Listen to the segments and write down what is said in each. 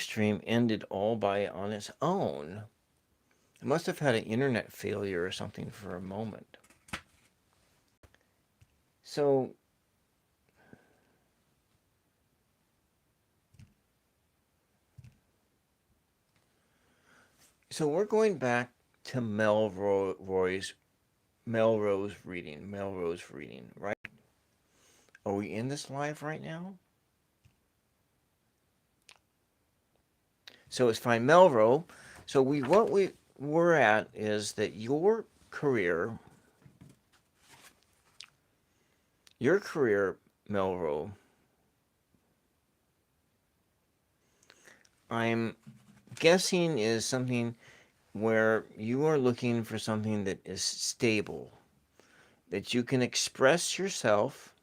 stream ended all by on its own. It must have had an internet failure or something for a moment. So we're going back to Melrose reading, right? Are we in this live right now? So it's fine, Melrose. So what we were at is that your career, Melrose, I'm guessing is something where you are looking for something that is stable, that you can express yourself,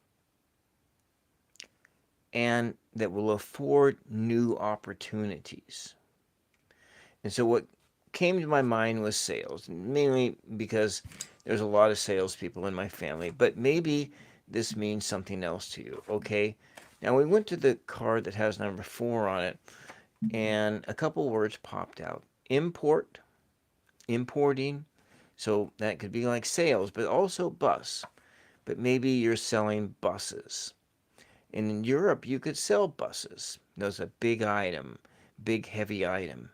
and that will afford new opportunities. And so what came to my mind was sales, mainly because there's a lot of salespeople in my family, but maybe this means something else to you, okay? Now we went to the card that has number 4 on it, and a couple words popped out. Importing, so that could be like sales, but also bus. But maybe you're selling buses. And in Europe, you could sell buses. That's a big item, big heavy item.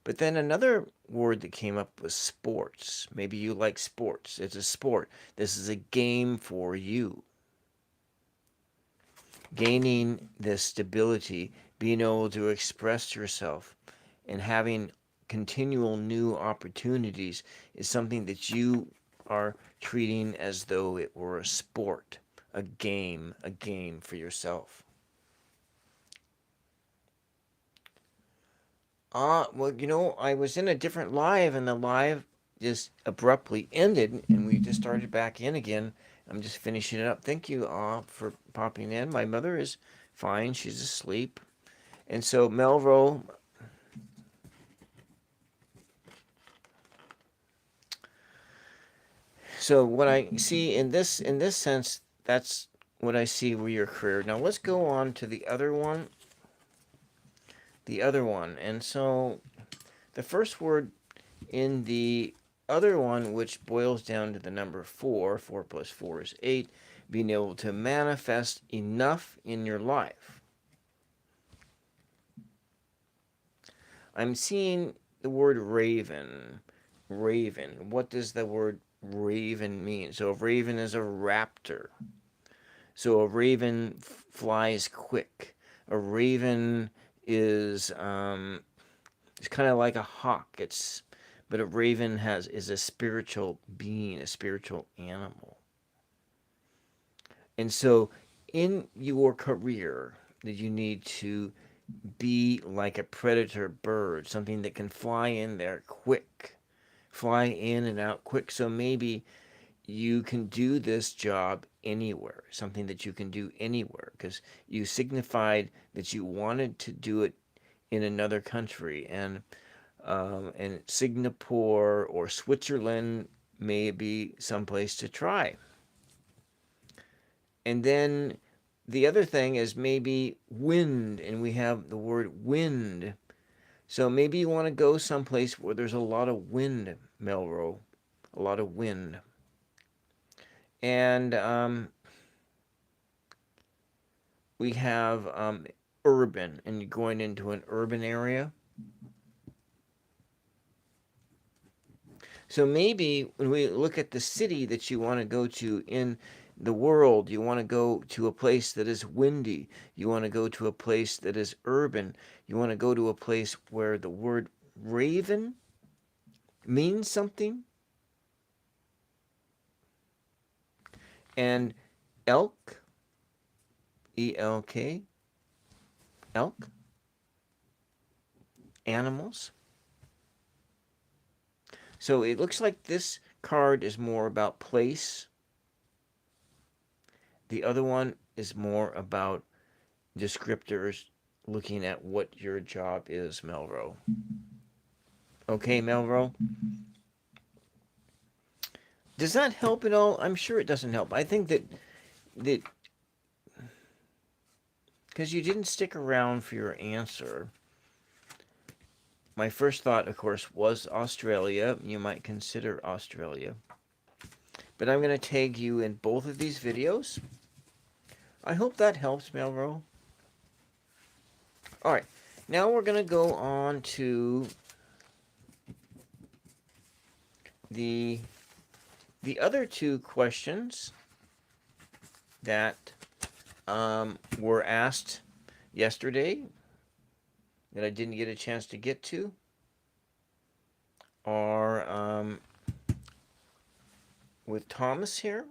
But then another word that came up was sports. Maybe you like sports. It's a sport. This is a game for you. Gaining this stability, being able to express yourself, and having continual new opportunities is something that you are treating as though it were a sport, a game for yourself. Well, I was in a different live, and the live just abruptly ended, and we just started back in again. I'm just finishing it up. Thank you, for popping in. My mother is fine. She's asleep. And so, Melrose, so what I see in this sense, that's what I see with your career. Now let's go on to the other one. The other one. And so the first word in the other one, which boils down to the number 4, 4 plus 4 is 8, being able to manifest enough in your life. I'm seeing the word raven. Raven. What does the word raven mean? So a raven is a raptor. So a raven flies quick. A raven is it's kind of like a hawk. But a raven is a spiritual being, a spiritual animal. And so in your career, that you need to be like a predator bird, something that can fly in there quick, fly in and out quick. So maybe you can do this job anywhere, something that you can do anywhere, because you signified that you wanted to do it in another country, and Singapore or Switzerland may be someplace to try. And then the other thing is maybe wind, and we have the word wind. So maybe you want to go someplace where there's a lot of wind, Melrose, a lot of wind. And we have urban, and you're going into an urban area. So maybe when we look at the city that you want to go to in the world, you want to go to a place that is windy. You want to go to a place that is urban. You want to go to a place where the word raven means something. And elk, E-L-K, elk, animals. So it looks like this card is more about place. The other one is more about descriptors, looking at what your job is, Melrose. Okay, Melrose? Does that help at all? I'm sure it doesn't help. I think that because you didn't stick around for your answer, My first thought, of course, was Australia. You might consider Australia. But I'm going to tag you in both of these videos. I hope that helps, Melro. All right. Now we're going to go on to the other two questions that were asked yesterday that I didn't get a chance to get to are with Thomas here.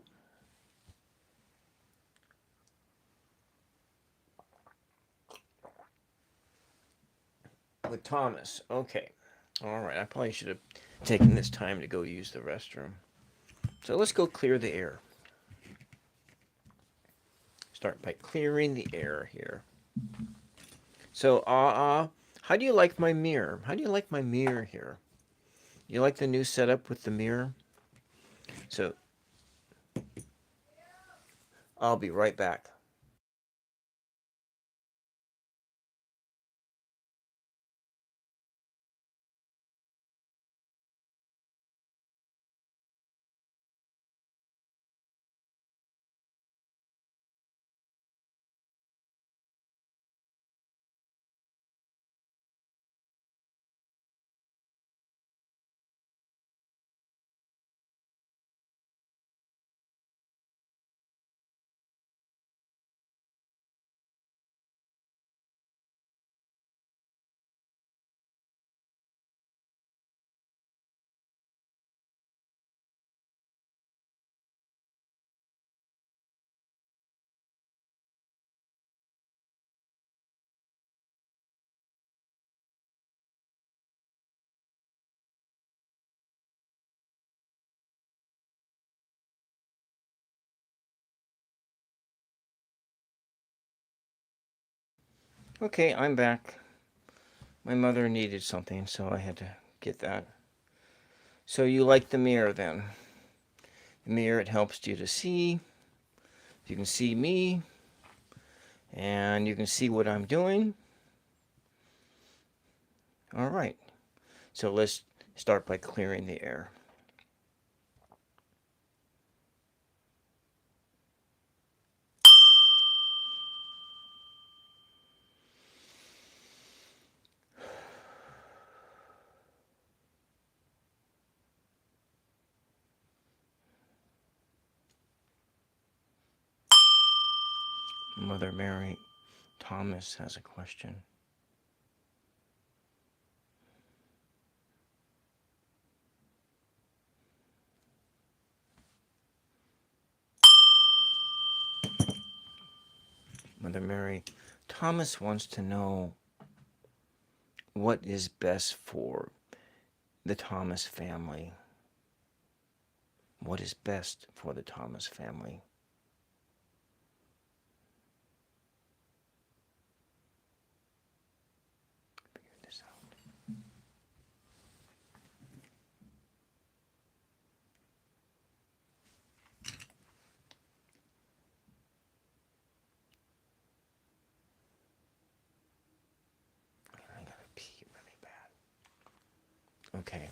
With Thomas. Okay. All right. I probably should have taken this time to go use the restroom. So let's go clear the air. Start by clearing the air here. So, how do you like my mirror? How do you like my mirror here? You like the new setup with the mirror? So, I'll be right back. Okay, I'm back. My mother needed something, so I had to get that. So you like the mirror then? The mirror, it helps you to see. You can see me, and you can see what I'm doing. All right. So let's start by clearing the air. Mother Mary, Thomas has a question. Mother Mary, Thomas wants to know what is best for the Thomas family. What is best for the Thomas family? Figure this out. I gotta pee really bad. Okay.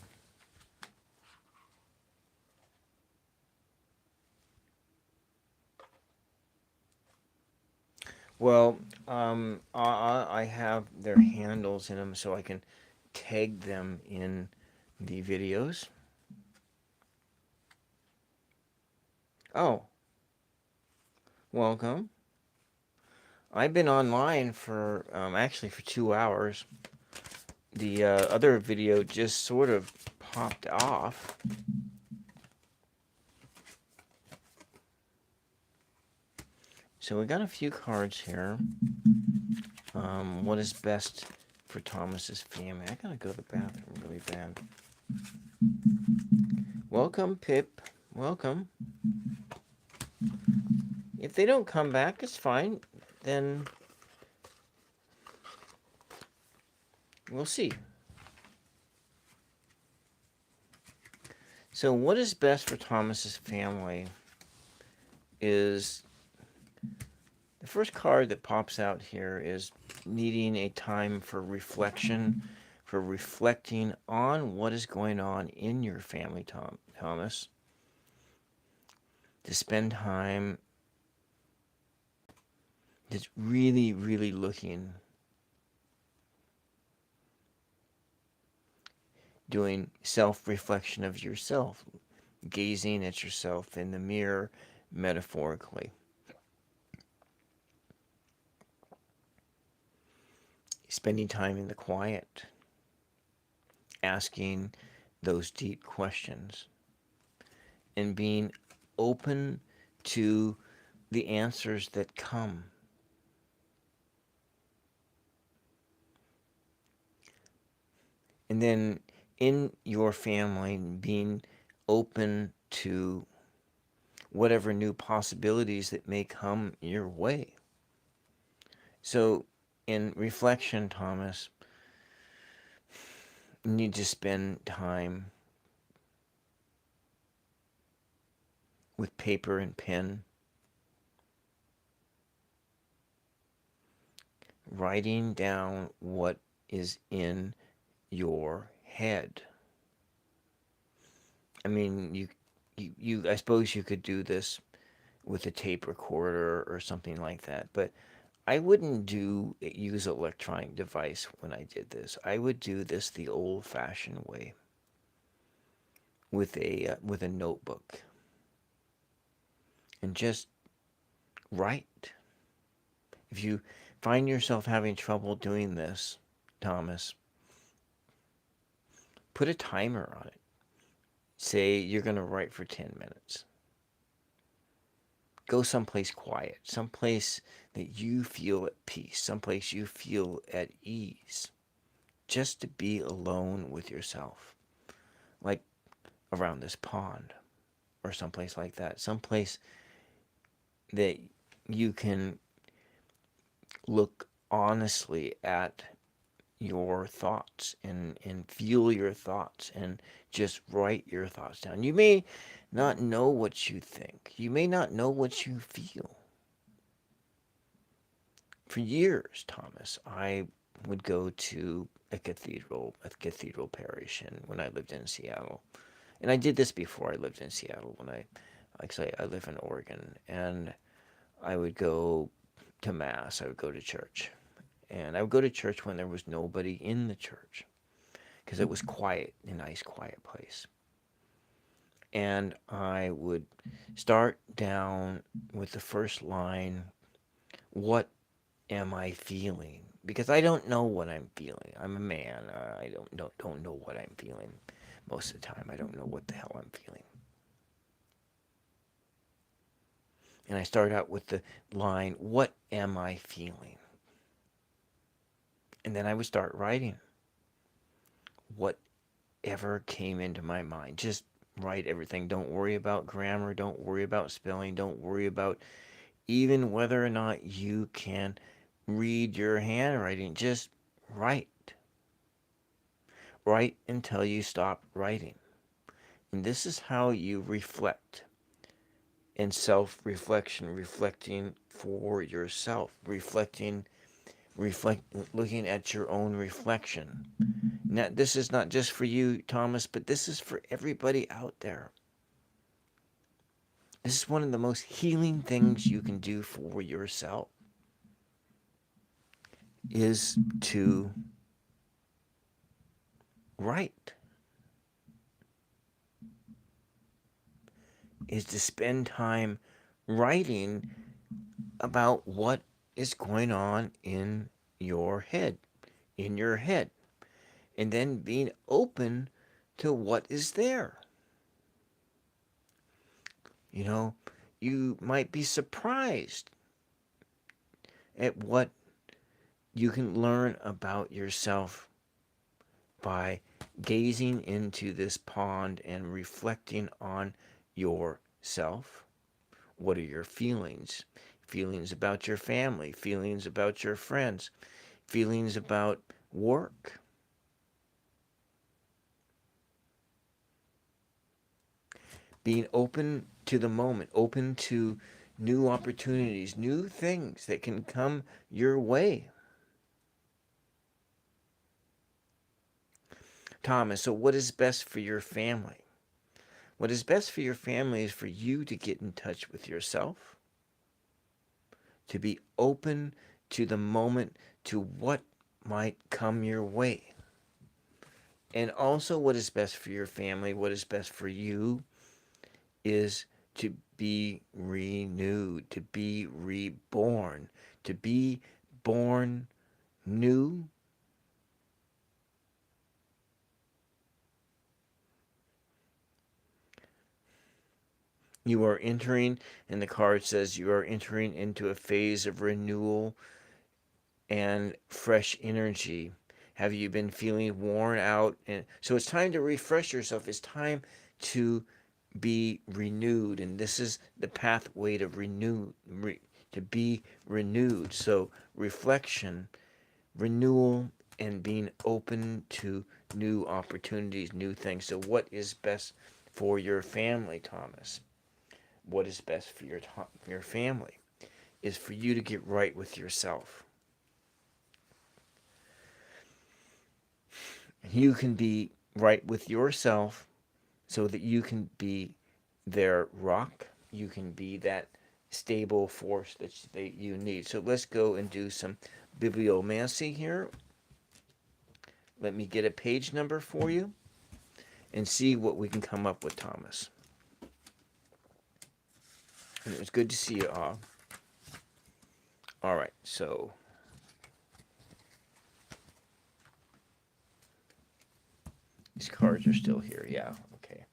Well, I have their handles in them so I can tag them in the videos. Oh, welcome. I've been online for actually for 2 hours. The other video just sort of popped off. So we got a few cards here. What is best for Thomas's family? I gotta go to the bathroom really bad. Welcome, Pip. Welcome. If they don't come back, it's fine. Then we'll see. So what is best for Thomas's family is the first card that pops out here is needing a time for reflection, for reflecting on what is going on in your family, Thomas. To spend time just really, really looking, doing self-reflection of yourself, gazing at yourself in the mirror metaphorically. Spending time in the quiet, asking those deep questions, and being open to the answers that come. And then in your family, being open to whatever new possibilities that may come your way. So, in reflection, Thomas, you need to spend time with paper and pen, writing down what is in your head. I mean, I suppose you could do this with a tape recorder or something like that, but I wouldn't use an electronic device when I did this. I would do this the old-fashioned way with a notebook and just write. If you find yourself having trouble doing this, Thomas, put a timer on it. Say you're going to write for 10 minutes. Go someplace quiet, someplace that you feel at peace, someplace you feel at ease, just to be alone with yourself, like around this pond or someplace like that, someplace that you can look honestly at your thoughts and feel your thoughts and just write your thoughts down. You may not know what you think. You may not know what you feel. For years, Thomas, I would go to a cathedral parish when I lived in Seattle. And I did this before I lived in Seattle I live in Oregon, and I would go to Mass, I would go to church. And I would go to church when there was nobody in the church because it was quiet, a nice quiet place. And I would start down with the first line, what am I feeling? Because I don't know what I'm feeling. I'm a man. I don't know what I'm feeling most of the time. I don't know what the hell I'm feeling. And I start out with the line, what am I feeling? And then I would start writing whatever came into my mind. Just write everything. Don't worry about grammar. Don't worry about spelling. Don't worry about even whether or not you can read your handwriting. Just write. Write until you stop writing. And this is how you reflect. In self-reflection, reflecting for yourself, looking at your own reflection. Now, this is not just for you, Thomas, but this is for everybody out there. This is one of the most healing things you can do for yourself, is to write, is to spend time writing about what is going on in your head, and then being open to what is there. You know, you might be surprised at what you can learn about yourself by gazing into this pond and reflecting on yourself. What are your feelings? Feelings about your family, feelings about your friends, feelings about work. Being open to the moment, open to new opportunities, new things that can come your way. Thomas, so what is best for your family? What is best for your family is for you to get in touch with yourself, to be open to the moment, to what might come your way. And also, what is best for your family, what is best for you, is to be renewed, to be reborn, to be born new. You are entering, and the card says you are entering into a phase of renewal and fresh energy. Have you been feeling worn out? And so it's time to refresh yourself. It's time to be renewed, and this is the pathway to to be renewed. So reflection, renewal, and being open to new opportunities, new things. So what is best for your family, Thomas? What is best for your family is for you to get right with yourself. You can be right with yourself so that you can be their rock. You can be that stable force that you need. So let's go and do some bibliomancy here. Let me get a page number for you and see what we can come up with, Thomas. And it was good to see you all. All right, so these cards are still here. Yeah, okay.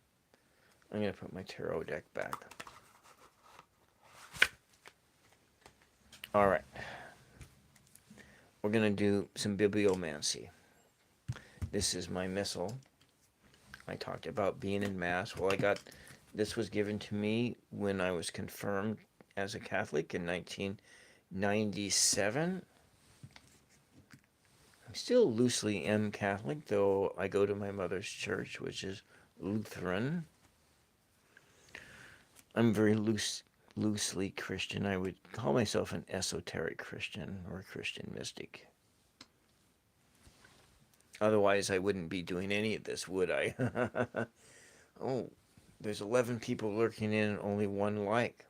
I'm going to put my tarot deck back. All right. We're going to do some bibliomancy. This is my missal. I talked about being in Mass. Well, this was given to me when I was confirmed as a Catholic in 1997. I still loosely am Catholic, though I go to my mother's church, which is Lutheran. I'm very loosely Christian. I would call myself an esoteric Christian or a Christian mystic. Otherwise, I wouldn't be doing any of this, would I? Oh, there's 11 people lurking in and only one like.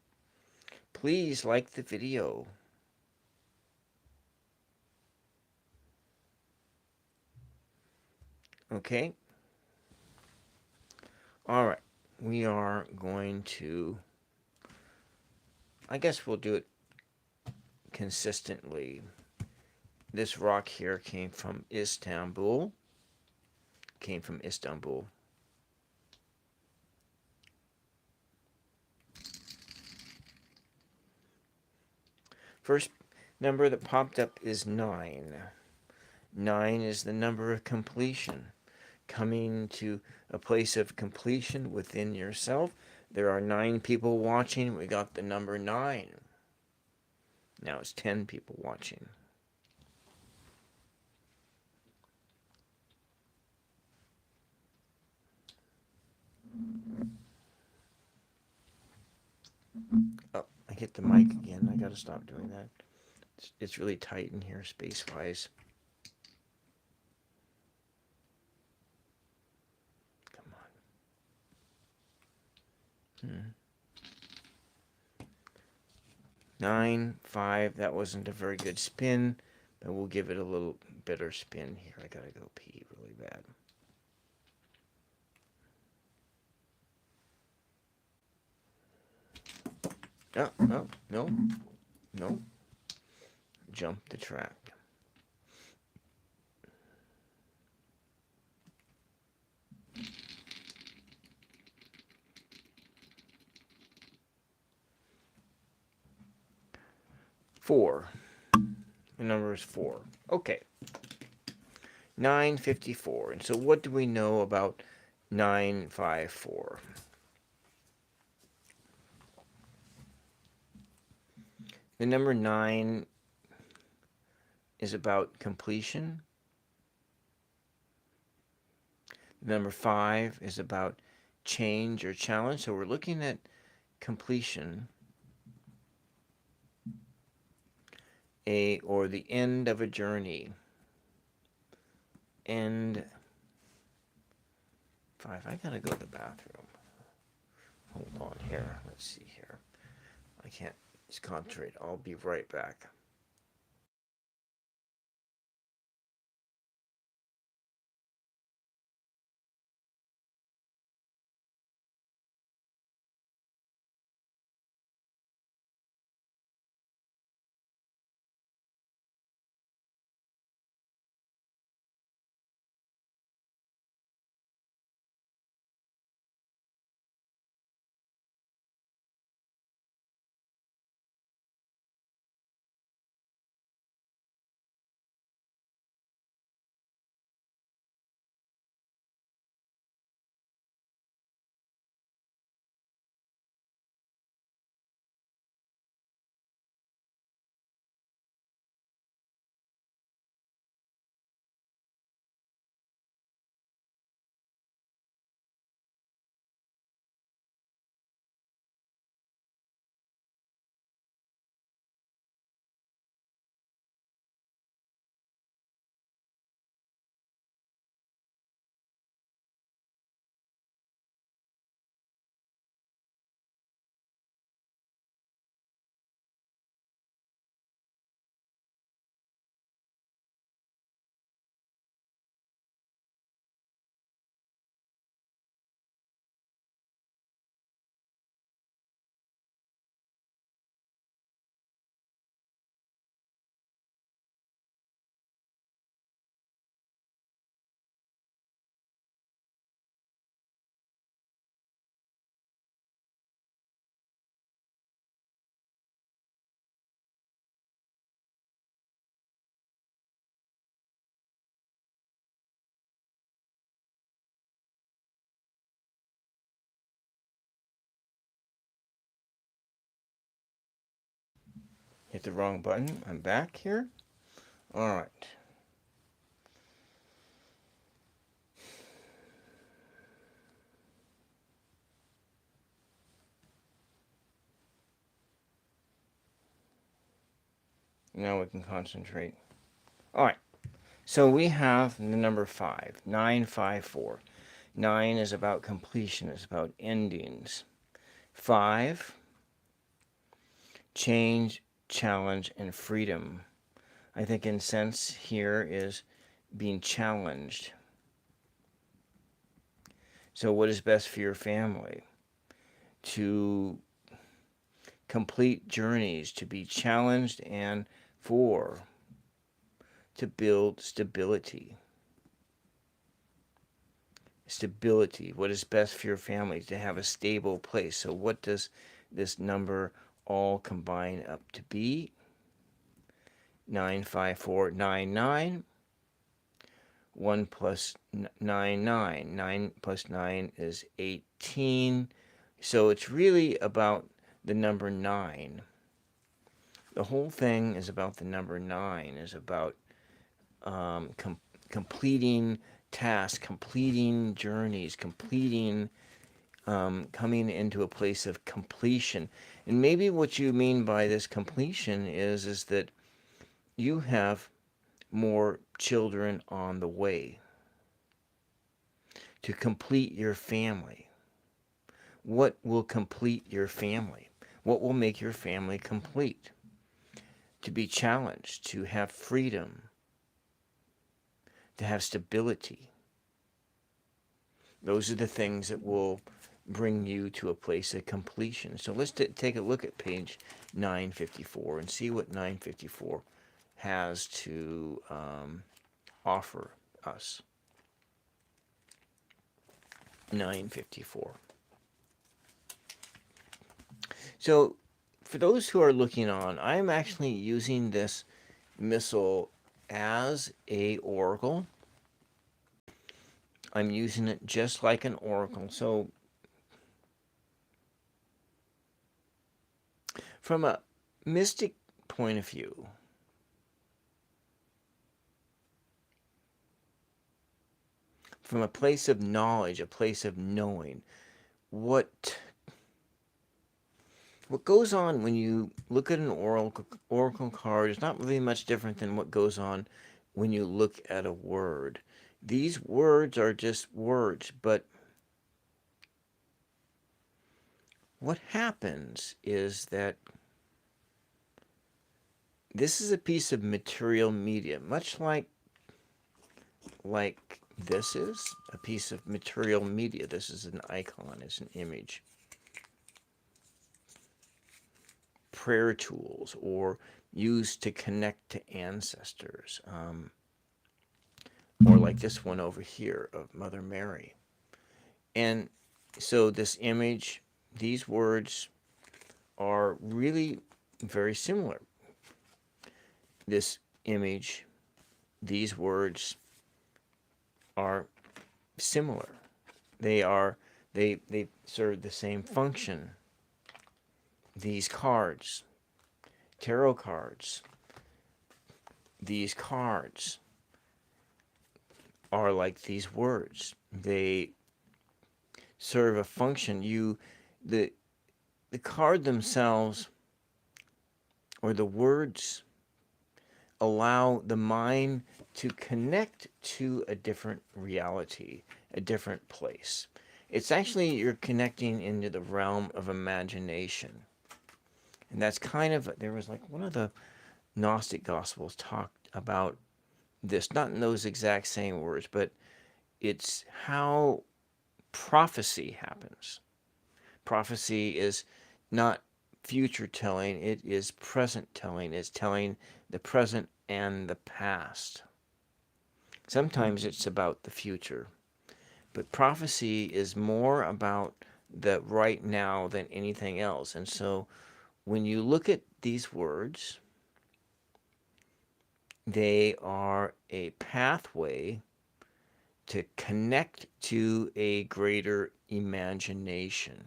Please like the video. Okay? Alright. We are going to... I guess we'll do it consistently. This rock here came from Istanbul. First number that popped up is 9. 9 is the number of completion. Coming to a place of completion within yourself. There are 9 people watching. We got the number 9. Now it's 10 people watching. Oh, I hit the mic again. I gotta stop doing that. It's really tight in here, space-wise. Come on. 9, 5. That wasn't a very good spin, but we'll give it a little better spin here. I gotta go pee really bad. Oh, no. Jump the track. Four. The number is 4. Okay. 954. And so what do we know about 954? The number 9 is about completion. The number 5 is about change or challenge. So we're looking at completion, or the end of a journey. End 5. I gotta go to the bathroom. Hold on here. Let's see here. I can't just concentrate. I'll be right back. Hit the wrong button. I'm back here. All right. Now we can concentrate. All right. So we have the number 5, 954. 9 is about completion, it's about endings. 5, change, challenge, and freedom. I think in sense here is being challenged. So what is best for your family? To complete journeys, to be challenged, and to build stability. Stability. What is best for your family? To have a stable place. So what does this number all combine up to be? 95499. 1 plus 9, 9. 9 plus 9 is 18. So it's really about the number 9. The whole thing is about the number 9, is about completing tasks, completing journeys, completing, coming into a place of completion. And maybe what you mean by this completion is that you have more children on the way to complete your family. What will complete your family? What will make your family complete? To be challenged, to have freedom, to have stability. Those are the things that will bring you to a place of completion. So let's take a look at page 954 and see what 954 has to offer us. 954. So for those who are looking on, I'm actually using this missal as a oracle. I'm using it just like an oracle. So from a mystic point of view, from a place of knowledge, a place of knowing, what goes on when you look at an oracle card is not really much different than what goes on when you look at a word. These words are just words, but what happens is that this is a piece of material media, much like this is a piece of material media. This is an icon, it's an image. Prayer tools or used to connect to ancestors, or like this one over here of Mother Mary. And so this image, these words are really very similar. This image, these words are similar. They serve the same function. These cards, tarot cards, these cards are like these words. They serve a function. The card themselves or the words allow the mind to connect to a different reality, a different place. It's actually you're connecting into the realm of imagination. And that's kind of, there was like one of the Gnostic Gospels talked about this, not in those exact same words, but it's how prophecy happens. Prophecy is not future telling, it is present telling. It's telling the present and the past. Sometimes it's about the future, but prophecy is more about the right now than anything else. And so when you look at these words, they are a pathway to connect to a greater imagination.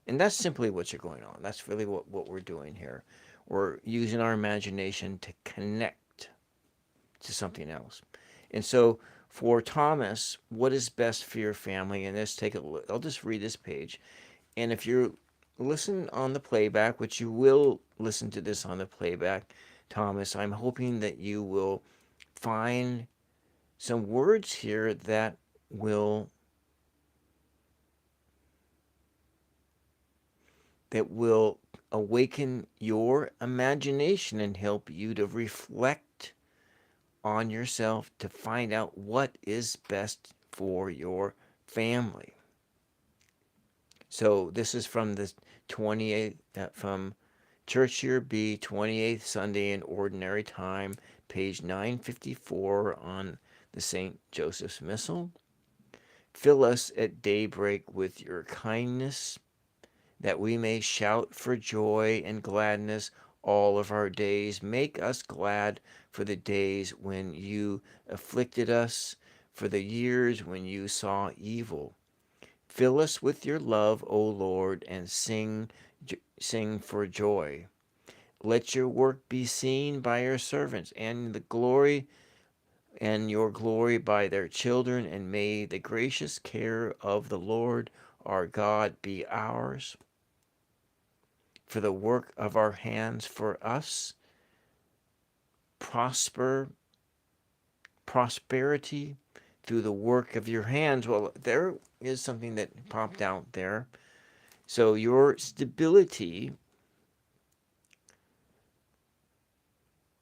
And that's simply what's going on. That's really what we're doing here. We're using our imagination to connect to something else. And so for Thomas, what is best for your family? And let's take a look. I'll just read this page. And if you're listening on the playback, which you will listen to this on the playback, Thomas, I'm hoping that you will find some words here that will awaken your imagination and help you to reflect on yourself to find out what is best for your family. So this is from the 28th, from Church Year B, 28th Sunday in Ordinary Time, page 954 on the St. Joseph's Missal. Fill us at daybreak with your kindness, that we may shout for joy and gladness all of our days. Make us glad for the days when you afflicted us, for the years when you saw evil. Fill us with your love, O Lord, and sing for joy. Let your work be seen by your servants, and your glory by their children, and may the gracious care of the Lord our God be ours. For the work of our hands for us, prosperity through the work of your hands. Well, there is something that popped out there. So your stability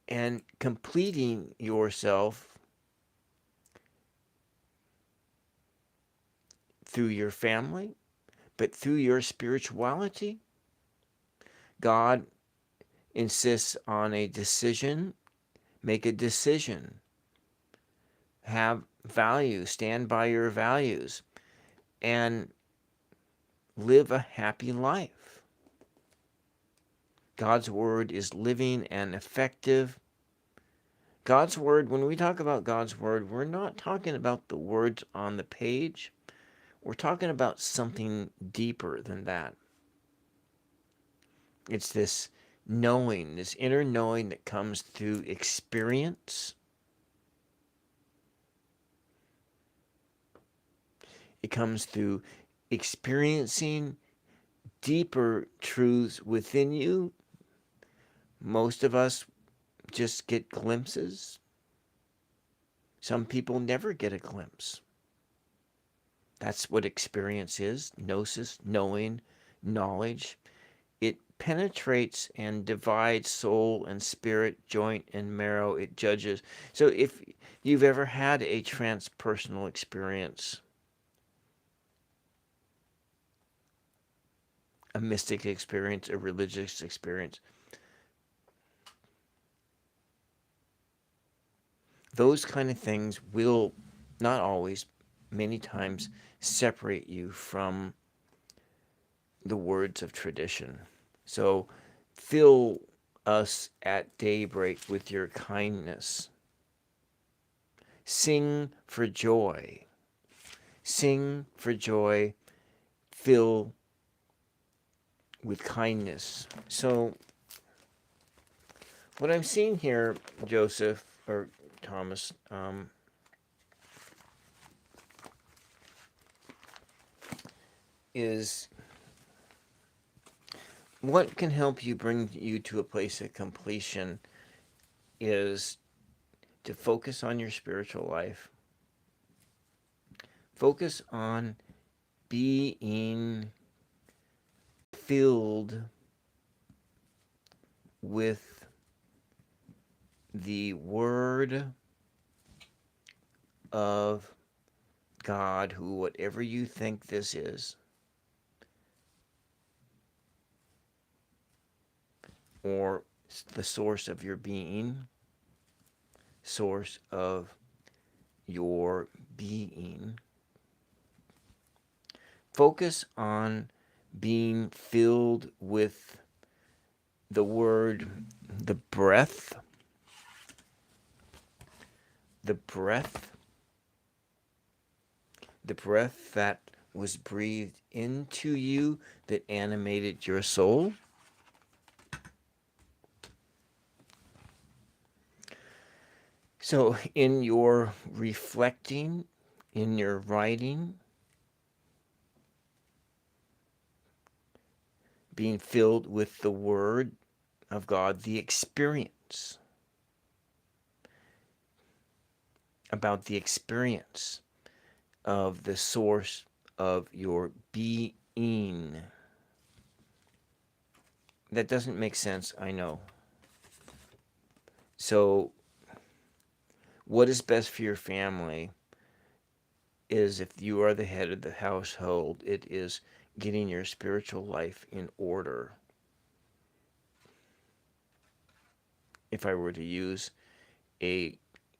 and completing yourself through your family, but through your spirituality. God insists on a decision. Make a decision. Have values. Stand by your values. And live a happy life. God's word is living and effective. God's word, when we talk about God's word, we're not talking about the words on the page. We're talking about something deeper than that. It's this knowing, this inner knowing that comes through experience. It comes through experiencing deeper truths within you. Most of us just get glimpses. Some people never get a glimpse. That's what experience is. Gnosis, knowing, knowledge. It penetrates and divides soul and spirit, joint and marrow. It judges. So if you've ever had a transpersonal experience, a mystic experience, a religious experience, those kind of things will, not always, many times, separate you from the words of tradition. So fill us at daybreak with your kindness. Sing for joy. Sing for joy. Fill with kindness. So what I'm seeing here, Joseph, or Thomas, is what can help you bring you to a place of completion is to focus on your spiritual life. Focus on being filled with the Word of God, who, whatever you think this is, or the source of your being, source of your being. Focus on being filled with the Word, the breath, the breath that was breathed into you, that animated your soul. So in your reflecting, in your writing, being filled with the Word of God, the experience, about the experience of the source of your being. That doesn't make sense, I know. So what is best for your family is, if you are the head of the household, it is getting your spiritual life in order. If I were to use a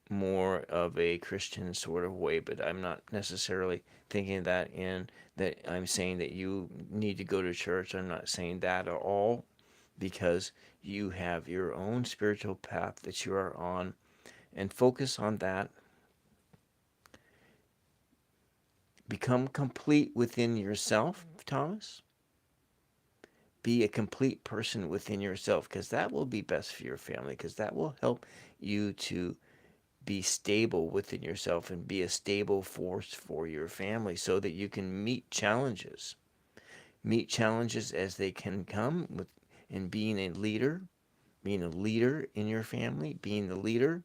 more of a Christian sort of way, but I'm not necessarily thinking that in that I'm saying that you need to go to church. I'm not saying that at all, because you have your own spiritual path that you are on, and focus on that. Become complete within yourself, Thomas. Be a complete person within yourself, because that will be best for your family, because that will help you to be stable within yourself and be a stable force for your family, so that you can meet challenges as they can come, with in being a leader in your family, being the leader.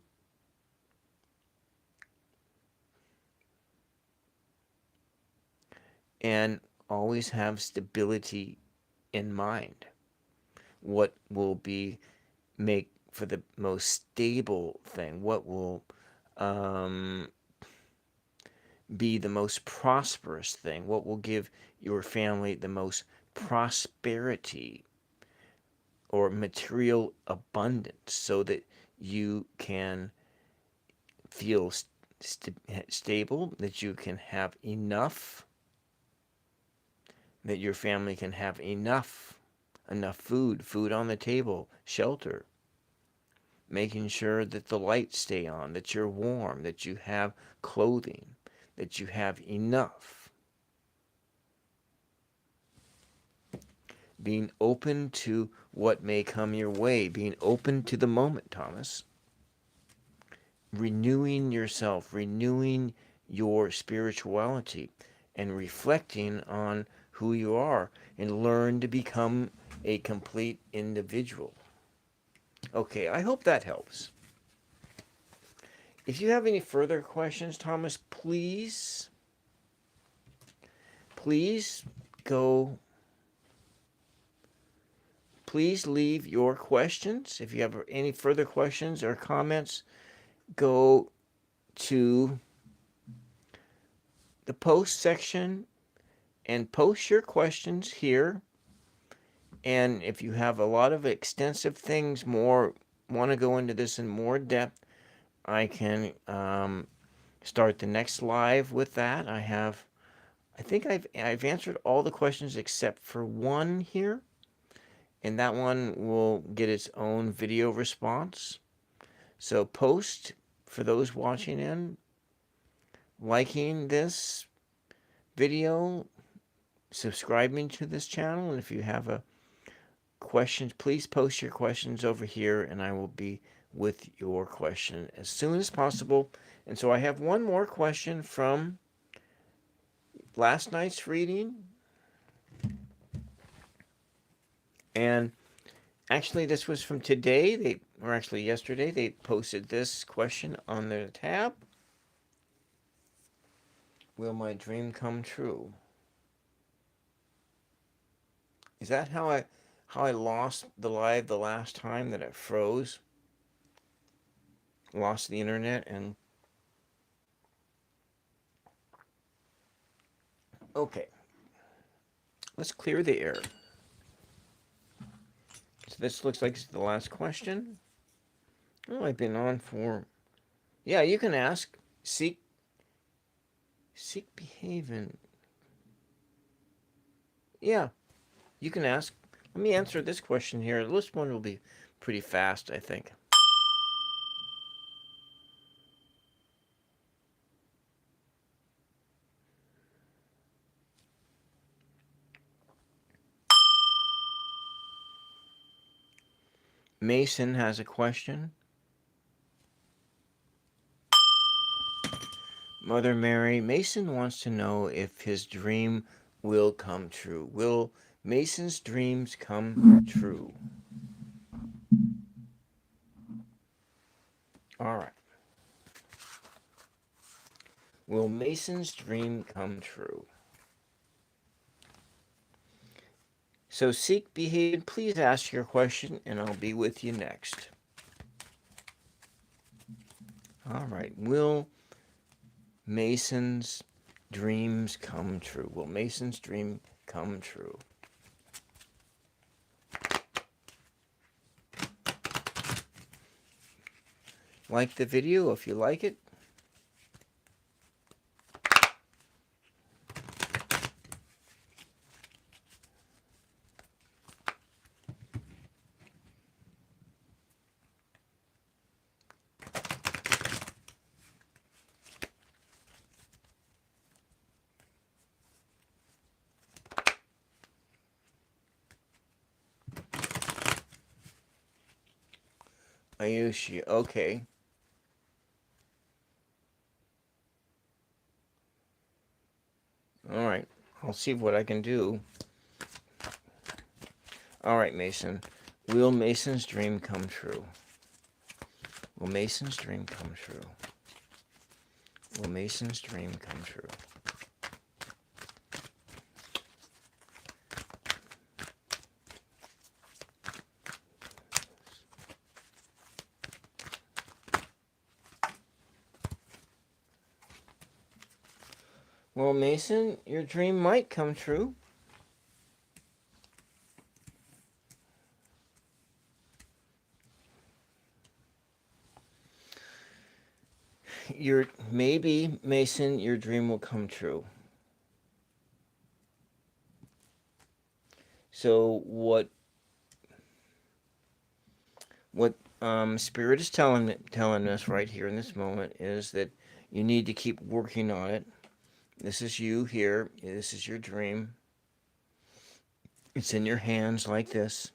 And always have stability in mind. What will make for the most stable thing? What will be the most prosperous thing? What will give your family the most prosperity or material abundance, so that you can feel stable, that you can have enough, that your family can have enough food on the table, shelter, making sure that the lights stay on, that you're warm, that you have clothing, that you have enough. Being open to what may come your way, being open to the moment, Thomas. Renewing yourself, renewing your spirituality, and reflecting on who you are, and learn to become a complete individual. Okay, I hope that helps. If you have any further questions, Thomas, please go please leave your questions. If you have any further questions or comments, go to the post section and post your questions here. And if you have a lot of extensive things, want to go into this in more depth, I can start the next live with that. I think I've answered all the questions except for one here, and that one will get its own video response. So post for those watching in, liking this video, subscribing to this channel, and if you have a questions, please post your questions over here, and I will be with your question as soon as possible. And so I have one more question from last night's reading, and actually this was from today. Yesterday, they posted this question on their tab. Will my dream come true? Is that how I lost the live the last time, that it froze? Lost the internet? And okay, let's clear the air. So this looks like it's the last question. Oh, I've been on for... Yeah, you can ask. Seek behaving. Yeah, you can ask. Let me answer this question here. This one will be pretty fast, I think. Mason has a question. Mother Mary, Mason wants to know if his dream will come true. Will Mason's dreams come true? All right. Will Mason's dream come true? So seek behavior. Please ask your question, and I'll be with you next. All right. Will Mason's dreams come true? Will Mason's dream come true? Like the video if you like it. Ayushi, okay. All right. I'll see what I can do. All right, Mason. Will Mason's dream come true? Will Mason's dream come true? Will Mason's dream come true? Well, Mason, your dream might come true. Maybe, Mason, your dream will come true. So what Spirit is telling us right here in this moment is that you need to keep working on it. This is you here. This is your dream. It's in your hands like this,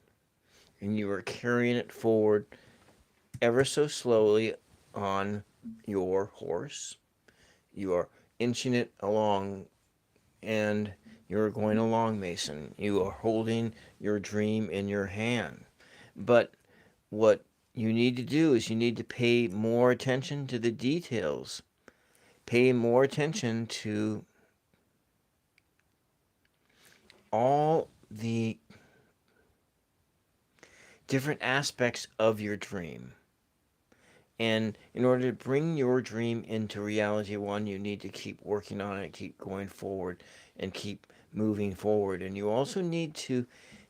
and you are carrying it forward ever so slowly on your horse. You are inching it along, and you're going along, Mason. You are holding your dream in your hand. But what you need to do is you need to pay more attention to the details. Pay more attention to all the different aspects of your dream. And in order to bring your dream into reality, one, you need to keep working on it, keep going forward, and keep moving forward. And you also need to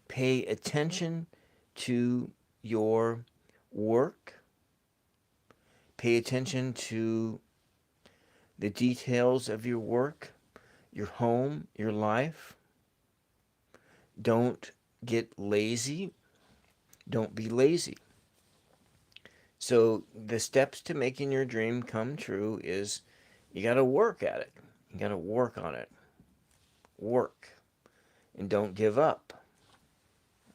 pay attention to your work, pay attention to the details of your work, your home, your life. Don't get lazy. Don't be lazy. So the steps to making your dream come true is you got to work at it. You got to work on it. Work. And don't give up.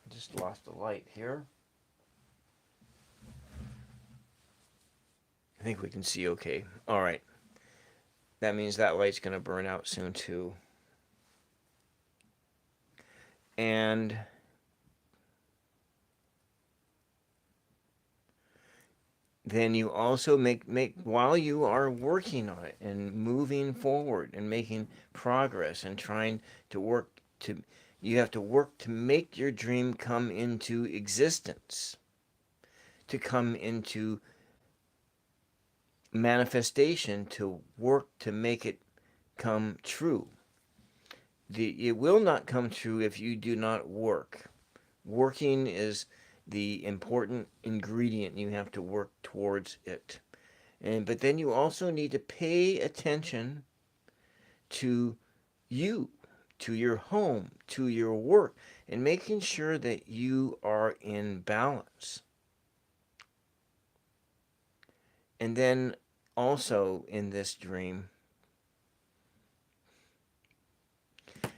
I just lost the light here. I think we can see okay. All right. That means that light's going to burn out soon too. And then you also make while you are working on it and moving forward and making progress and trying to work to you have to work to make your dream come into existence, to come into manifestation, to work to make it come true. It will not come true if you do not work. Working is the important ingredient. You have to work towards it. But then you also need to pay attention to you, to your home, to your work, and making sure that you are in balance. And then also in this dream,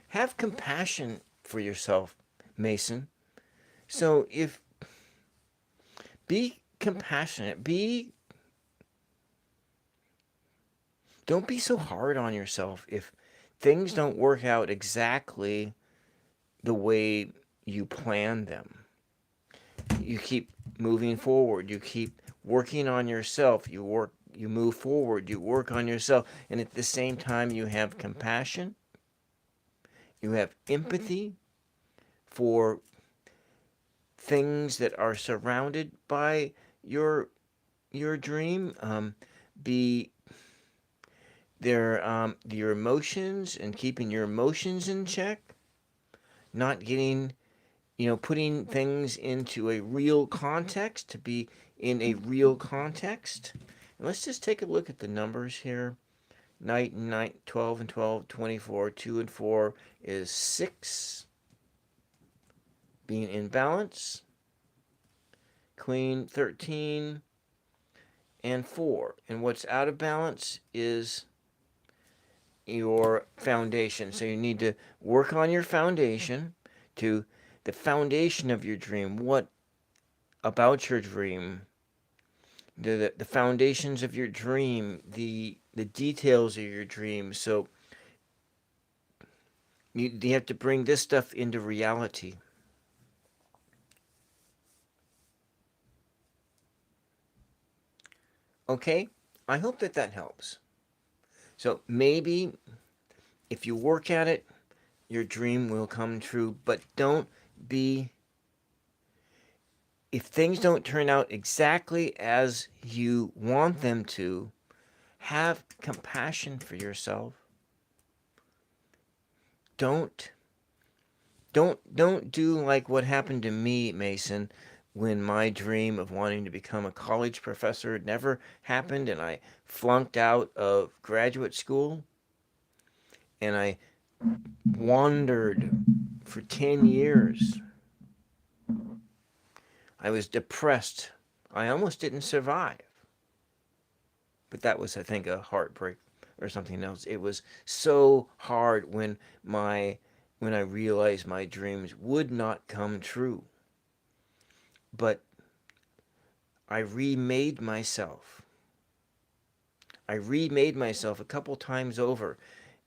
have compassion for yourself, Mason. So if be compassionate, don't be so hard on yourself if things don't work out exactly the way you planned them. You keep moving forward, you keep working on yourself, you move forward, you work on yourself, and at the same time you have compassion, you have empathy for things that are surrounded by your dream. Be your emotions and keeping your emotions in check, not getting, putting things into a real context, to be in a real context. And let's just take a look at the numbers here. Knight and knight, 12 and 12, 24, 2 and 4 is 6. Being in balance. Queen, 13 and 4. And what's out of balance is your foundation. So you need to work on your foundation, to the foundation of your dream. What about your dream? The foundations of your dream, the details of your dream. So you have to bring this stuff into reality. Okay? I hope that helps. So maybe if you work at it, your dream will come true, but don't be if things don't turn out exactly as you want them to, have compassion for yourself. Don't don't do like what happened to me, Mason, when my dream of wanting to become a college professor never happened and I flunked out of graduate school and I wandered for 10 years. I was depressed. I almost didn't survive. But that was, I think, a heartbreak or something else. It was so hard when I realized my dreams would not come true. But I remade myself. I remade myself a couple times over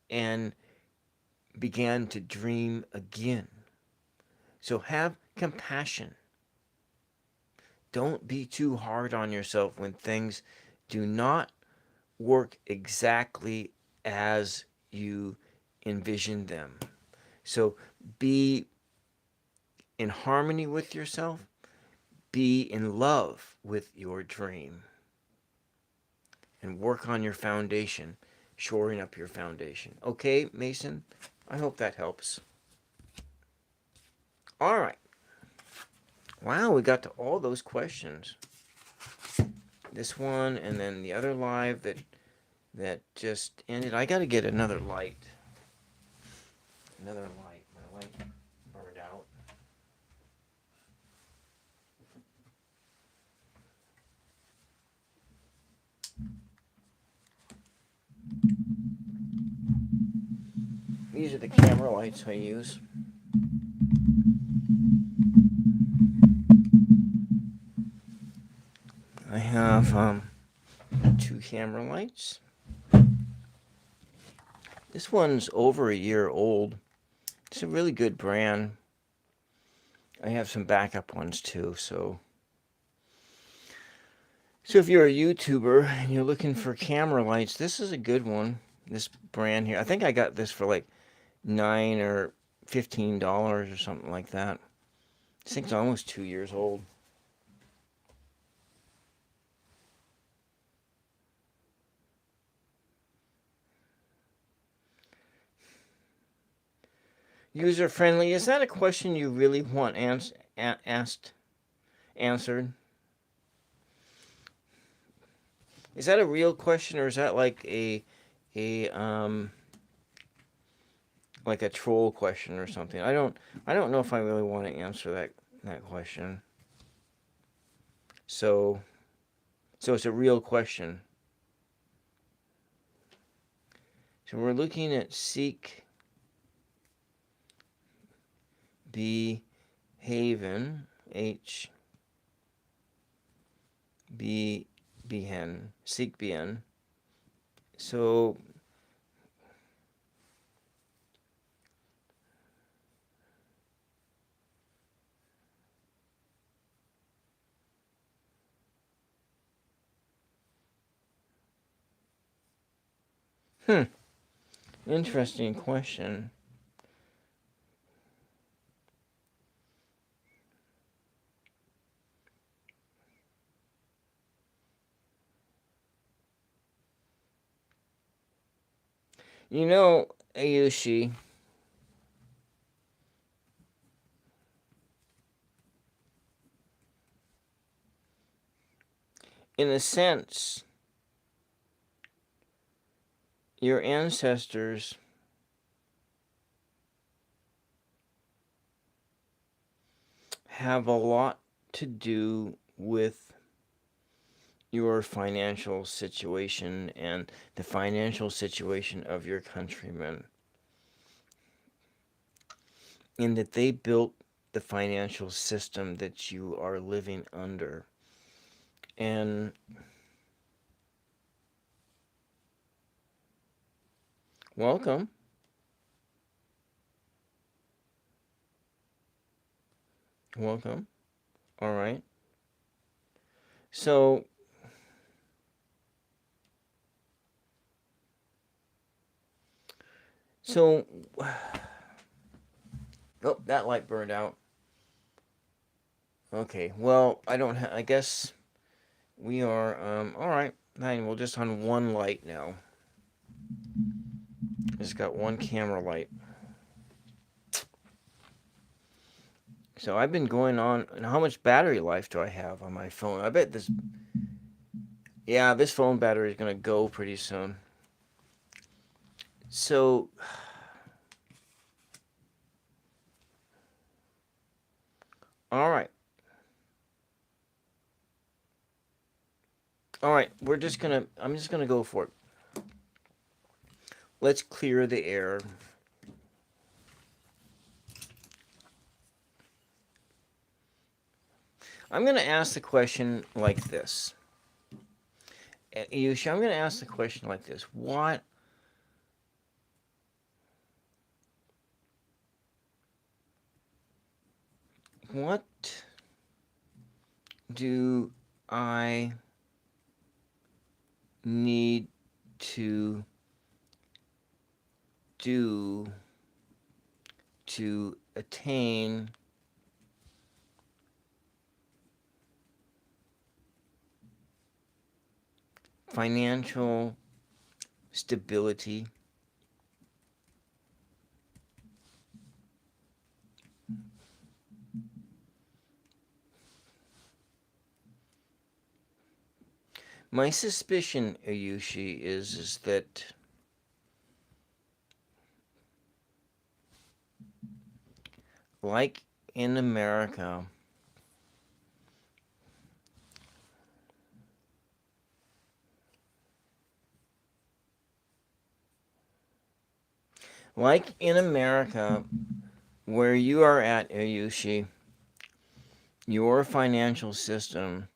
and began to dream again. So have compassion. Don't be too hard on yourself when things do not work exactly as you envisioned them. So be in harmony with yourself. be in love with your dream and work on your foundation, shoring up your foundation. Okay, Mason? I hope that helps. All right. Wow, we got to all those questions. This one and then the other live that just ended. I got to get another light. Another light. My light burned out. These are the camera lights I use. I have 2 camera lights. This one's over a year old. It's a really good brand. I have some backup ones too, so if you're a YouTuber and you're looking for camera lights, this is a good one. This brand here. I think I got this for like $9 or $15 or something like that. This thing's almost 2 years old. User friendly. Is that a question you really want answered? Is that a real question, or is that like a like a troll question or something? I don't know if I really want to answer that question. So it's a real question. So we're looking at seek B Haven H B Bhen seek Bn. So interesting question. You know, Ayushi, in a sense, your ancestors have a lot to do with your financial situation and the financial situation of your countrymen, in that they built the financial system that you are living under. And welcome. Welcome. All right. So oh, that light burned out. Okay. Well, I guess we are all right. Fine. We're just on one light now. Just got one camera light. So I've been going on. And how much battery life do I have on my phone? I bet this. Yeah, this phone battery is gonna go pretty soon. So, all right. All right, I'm just gonna go for it. Let's clear the air. I'm gonna ask the question like this. Yusha, I'm gonna ask the question like this. What do I need to do to attain financial stability. My suspicion, Ayushi, is that like in America, where you are at, Ayushi, your financial system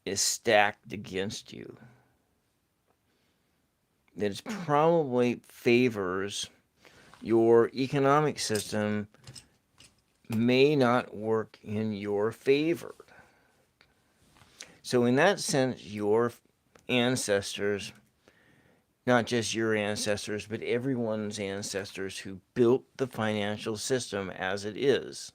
is stacked against you. That it probably favors your economic system may not work in your favor. So in that sense, your ancestors, not just your ancestors, but everyone's ancestors who built the financial system as it is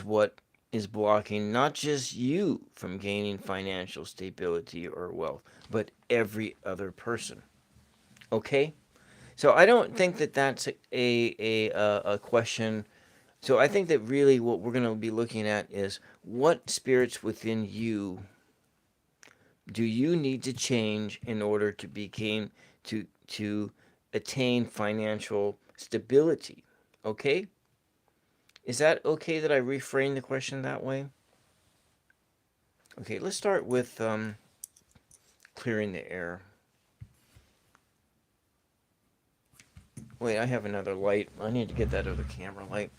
what is blocking not just you from gaining financial stability or wealth, but every other person. Okay? So I don't think that that's a question. So I think that really what we're going to be looking at is what spirits within you do you need to change in order to to attain financial stability? Okay? Is that okay that I reframe the question that way? Okay, let's start with clearing the air. Wait, I have another light. I need to get that other camera light.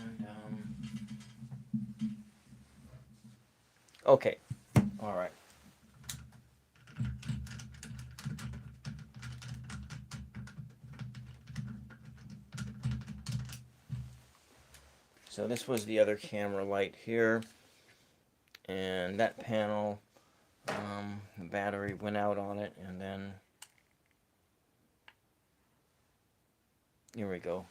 And, okay, all right. So this was the other camera light here. And that panel, the battery went out on it, and then here we go.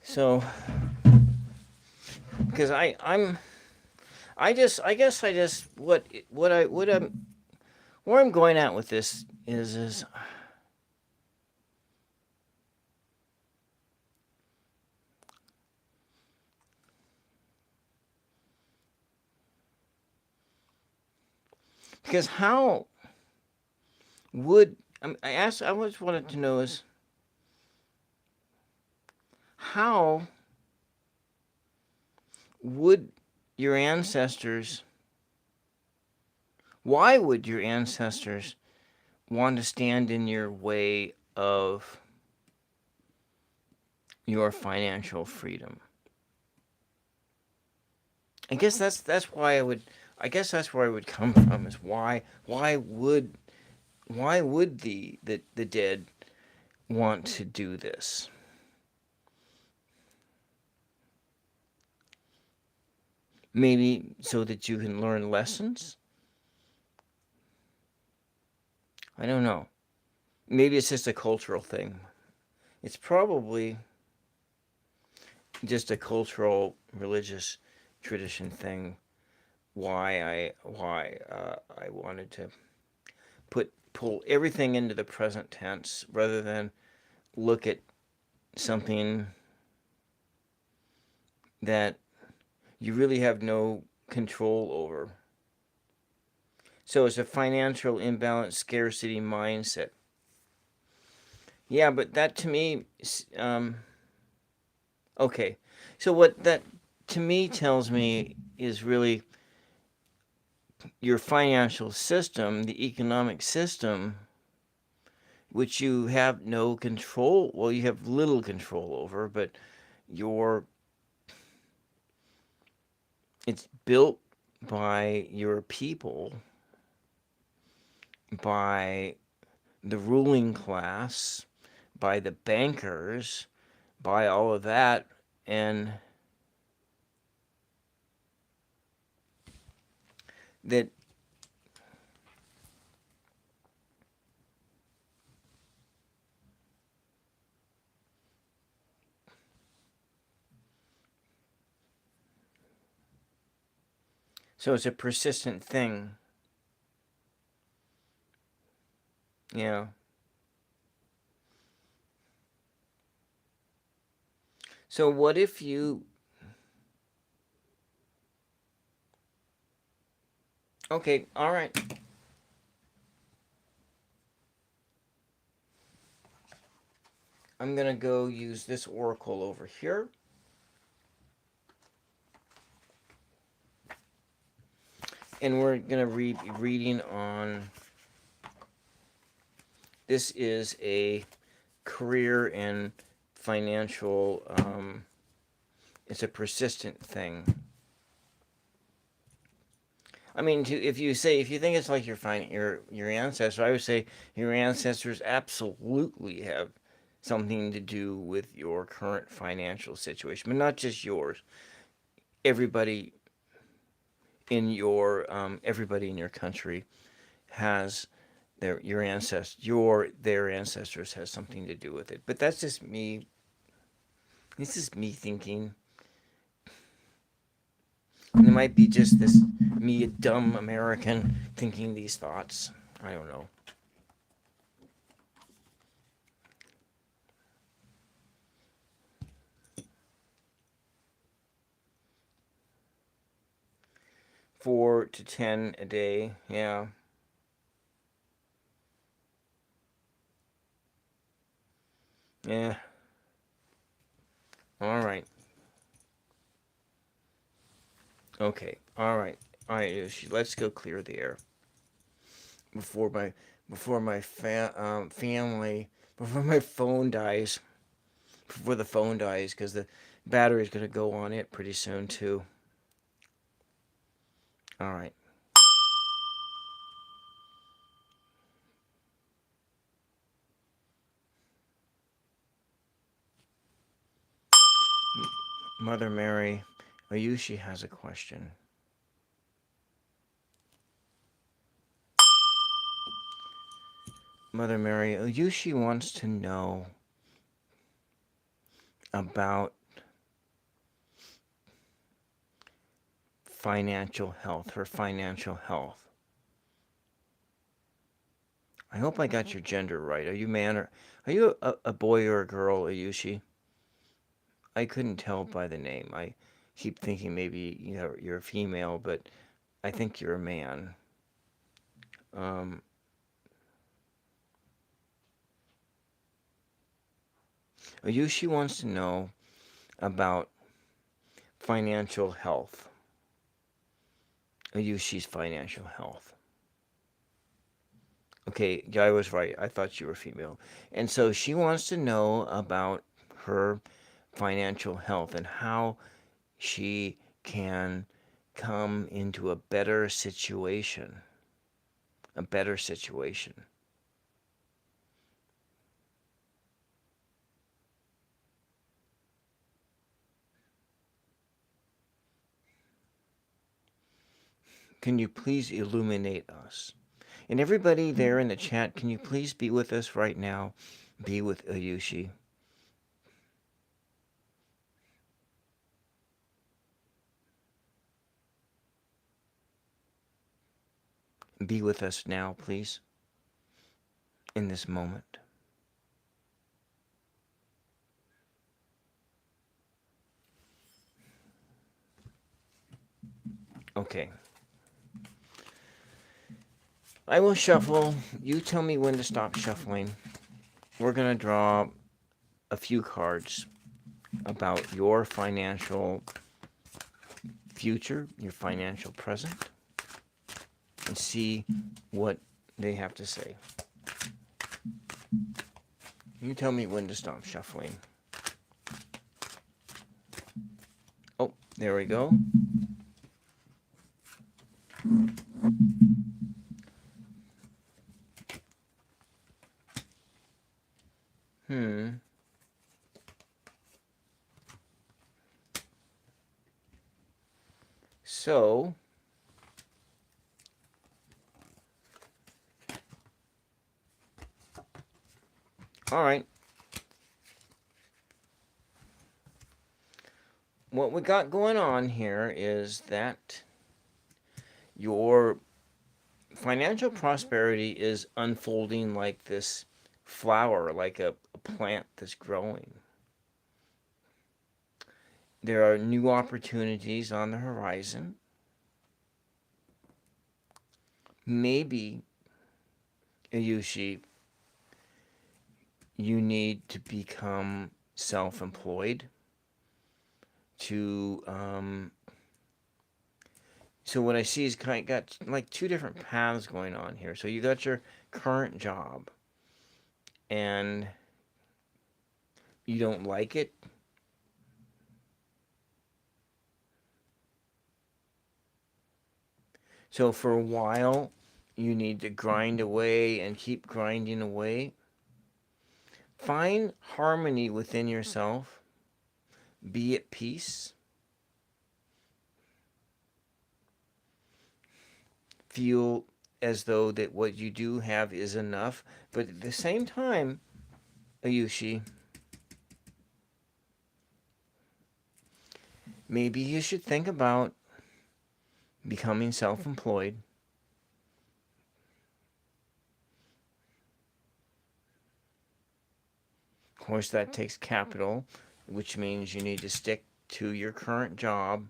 So, because I guess I just what I'm where I'm going at with this is because how would I always wanted to know is how would your ancestors why would your ancestors want to stand in your way of your financial freedom? I guess that's why I guess that's where I would come from is why would the dead want to do this? Maybe so that you can learn lessons? I don't know. Maybe it's just a cultural thing. It's probably just a cultural religious tradition thing why I wanted to pull everything into the present tense rather than look at something that you really have no control over. So it's a financial imbalance scarcity mindset. Yeah, but that to me, okay. So what that to me tells me is really your financial system, the economic system, which you have no control, well, you have little control over, but it's built by your people, by the ruling class, by the bankers, by all of that, and that so it's a persistent thing. Yeah. So what if you... Okay, all right. I'm going to go use this oracle over here. And we're going to be reading on... This is a career and financial... it's a persistent thing. I mean, if you think it's like your ancestor, I would say your ancestors absolutely have something to do with your current financial situation, but not just yours. Everybody everybody in your country has their ancestors has something to do with it. But that's just me. This is me thinking. And it might be just this me, a dumb American, thinking these thoughts. I don't know. Four to 10 a day. Yeah. Yeah. All right. Okay. All right. All right, Yoshi. Let's go clear the air before my family, before my phone dies. Before the phone dies, because the battery's gonna go on it pretty soon too. All right. Mother Mary, Ayushi has a question. Mother Mary, Ayushi wants to know about financial health, her financial health. I hope I got your gender right. Are you man or are you a boy or a girl, Ayushi? I couldn't tell by the name. I keep thinking maybe you're a female, but I think you're a man. Um, Ayushi wants to know about financial health. Ayushi's financial health. Okay, yeah, I was right. I thought you were female. And so she wants to know about her financial health and how she can come into a better situation. A better situation. Can you please illuminate us? And everybody there in the chat, can you please be with us right now? Be with Ayushi. Be with us now, please, in this moment. Okay. I will shuffle. You tell me when to stop shuffling. We're going to draw a few cards about your financial future, your financial present, and see what they have to say. You tell me when to stop shuffling. Oh, there we go. So, All right. What we got going on here is that your financial prosperity is unfolding like this flower, like a plant that's growing. There are new opportunities on the horizon. Maybe, Ayushi, you need to become self-employed to so what I see is kind of got like two different paths going on here. So you got your current job and you don't like it. So for a while you need to grind away and keep grinding away. Find harmony within yourself. Be at peace. Feel as though that what you do have is enough. But at the same time, Ayushi, maybe you should think about becoming self-employed. Of course, that takes capital, which means you need to stick to your current job.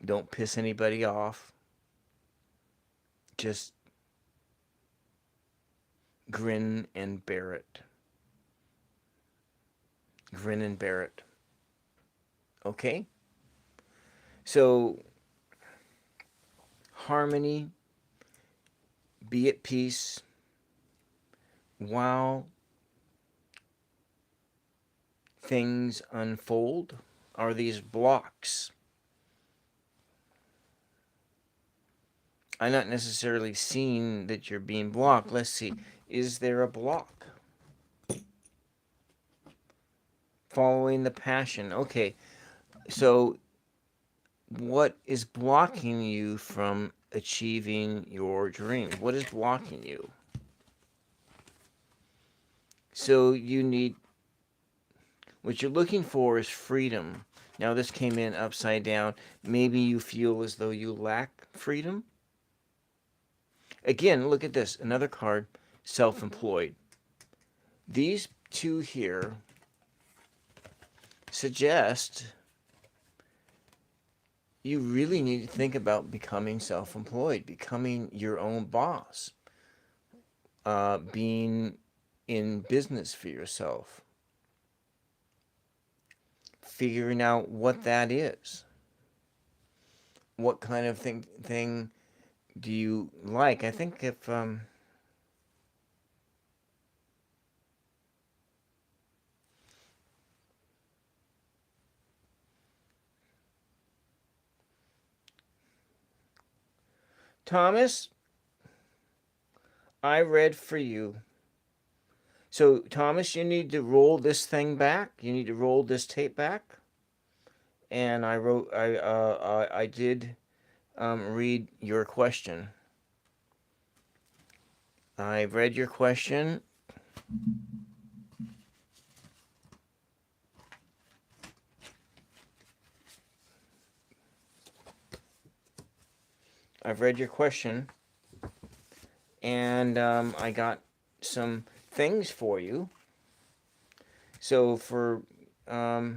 Don't piss anybody off. Just grin and bear it. Grin and bear it. Okay? So, harmony, be at peace, while things unfold. Are these blocks? I'm not necessarily seeing that you're being blocked. Let's see. Is there a block? Following the passion. Okay. So what is blocking you from achieving your dream? What is blocking you? So you need, what you're looking for is freedom. Now this came in upside down. Maybe you feel as though you lack freedom. Again, look at this. Another card, self-employed. These two here suggest you really need to think about becoming self-employed, becoming your own boss, being in business for yourself, figuring out what that is. What kind of thing do you like? I think if Thomas, I read for you. So Thomas, you need to roll this thing back. You need to roll this tape back. And I did read your question. I read your question. I've read your question, and I got some things for you. So for I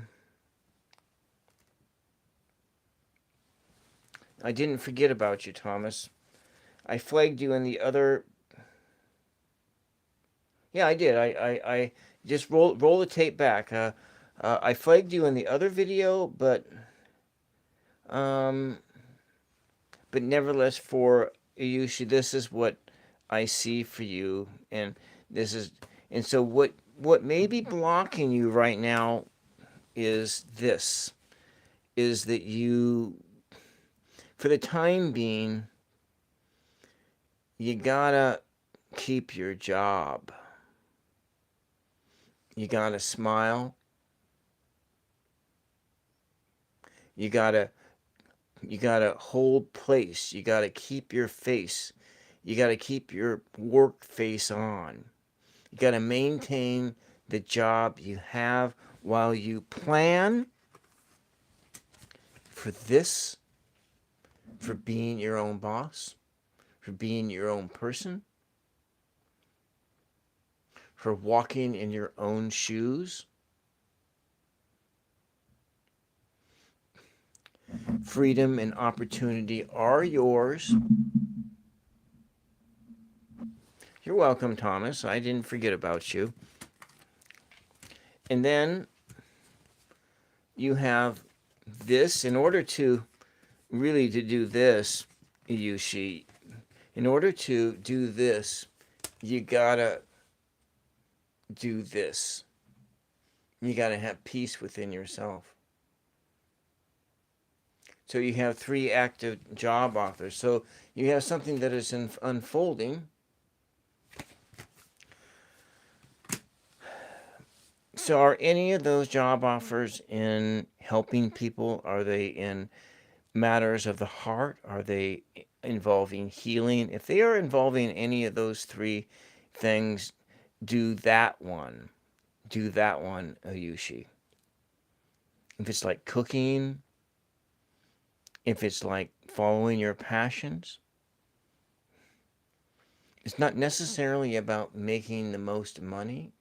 didn't forget about you, Thomas. I flagged you in the other. Yeah, I did. I just roll the tape back. I flagged you in the other video, um, but nevertheless, for you, this is what I see for you, and this is, and so what may be blocking you right now is this, is that you, for the time being, you gotta keep your job. You gotta smile. You gotta hold place. You gotta keep your face. You got to keep your work face on. You got to maintain the job you have while you plan for this, for being your own boss, for being your own person, for walking in your own shoes. Freedom and opportunity are yours. You're welcome, Thomas. I didn't forget about you. And then you have this. In order to really to do this, Yushi, in order to do this, you gotta do this. You gotta have peace within yourself. So you have 3 active job offers. So you have something that is unfolding. So are any of those job offers in helping people? Are they in matters of the heart? Are they involving healing? If they are involving any of those 3 things, do that one. Do that one, Ayushi. If it's like cooking, if it's like following your passions, it's not necessarily about making the most money.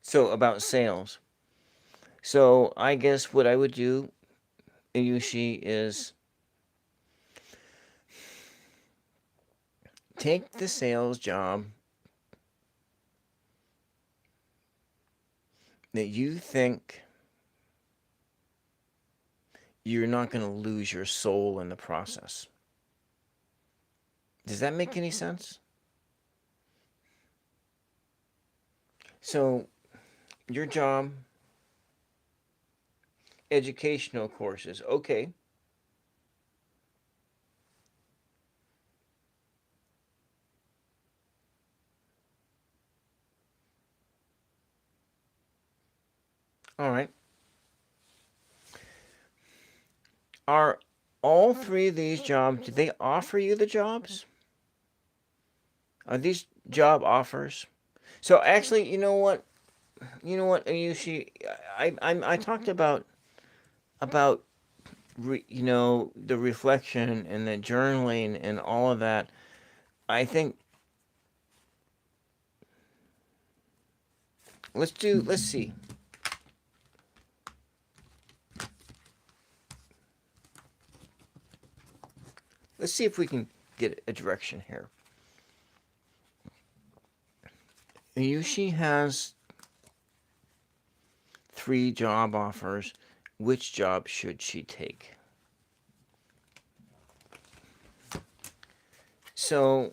So about sales. So I guess what I would do, Ayushi, is take the sales job that you think you're not going to lose your soul in the process. Does that make any sense? So, your job, educational courses, okay. All right. Are all 3 of these jobs, do they offer you the jobs? Are these job offers? So actually, you know what? You know what, Ayushi? I talked about the reflection and the journaling and all of that. I think let's see. Let's see if we can get a direction here. Yushi has 3 job offers. Which job should she take? So,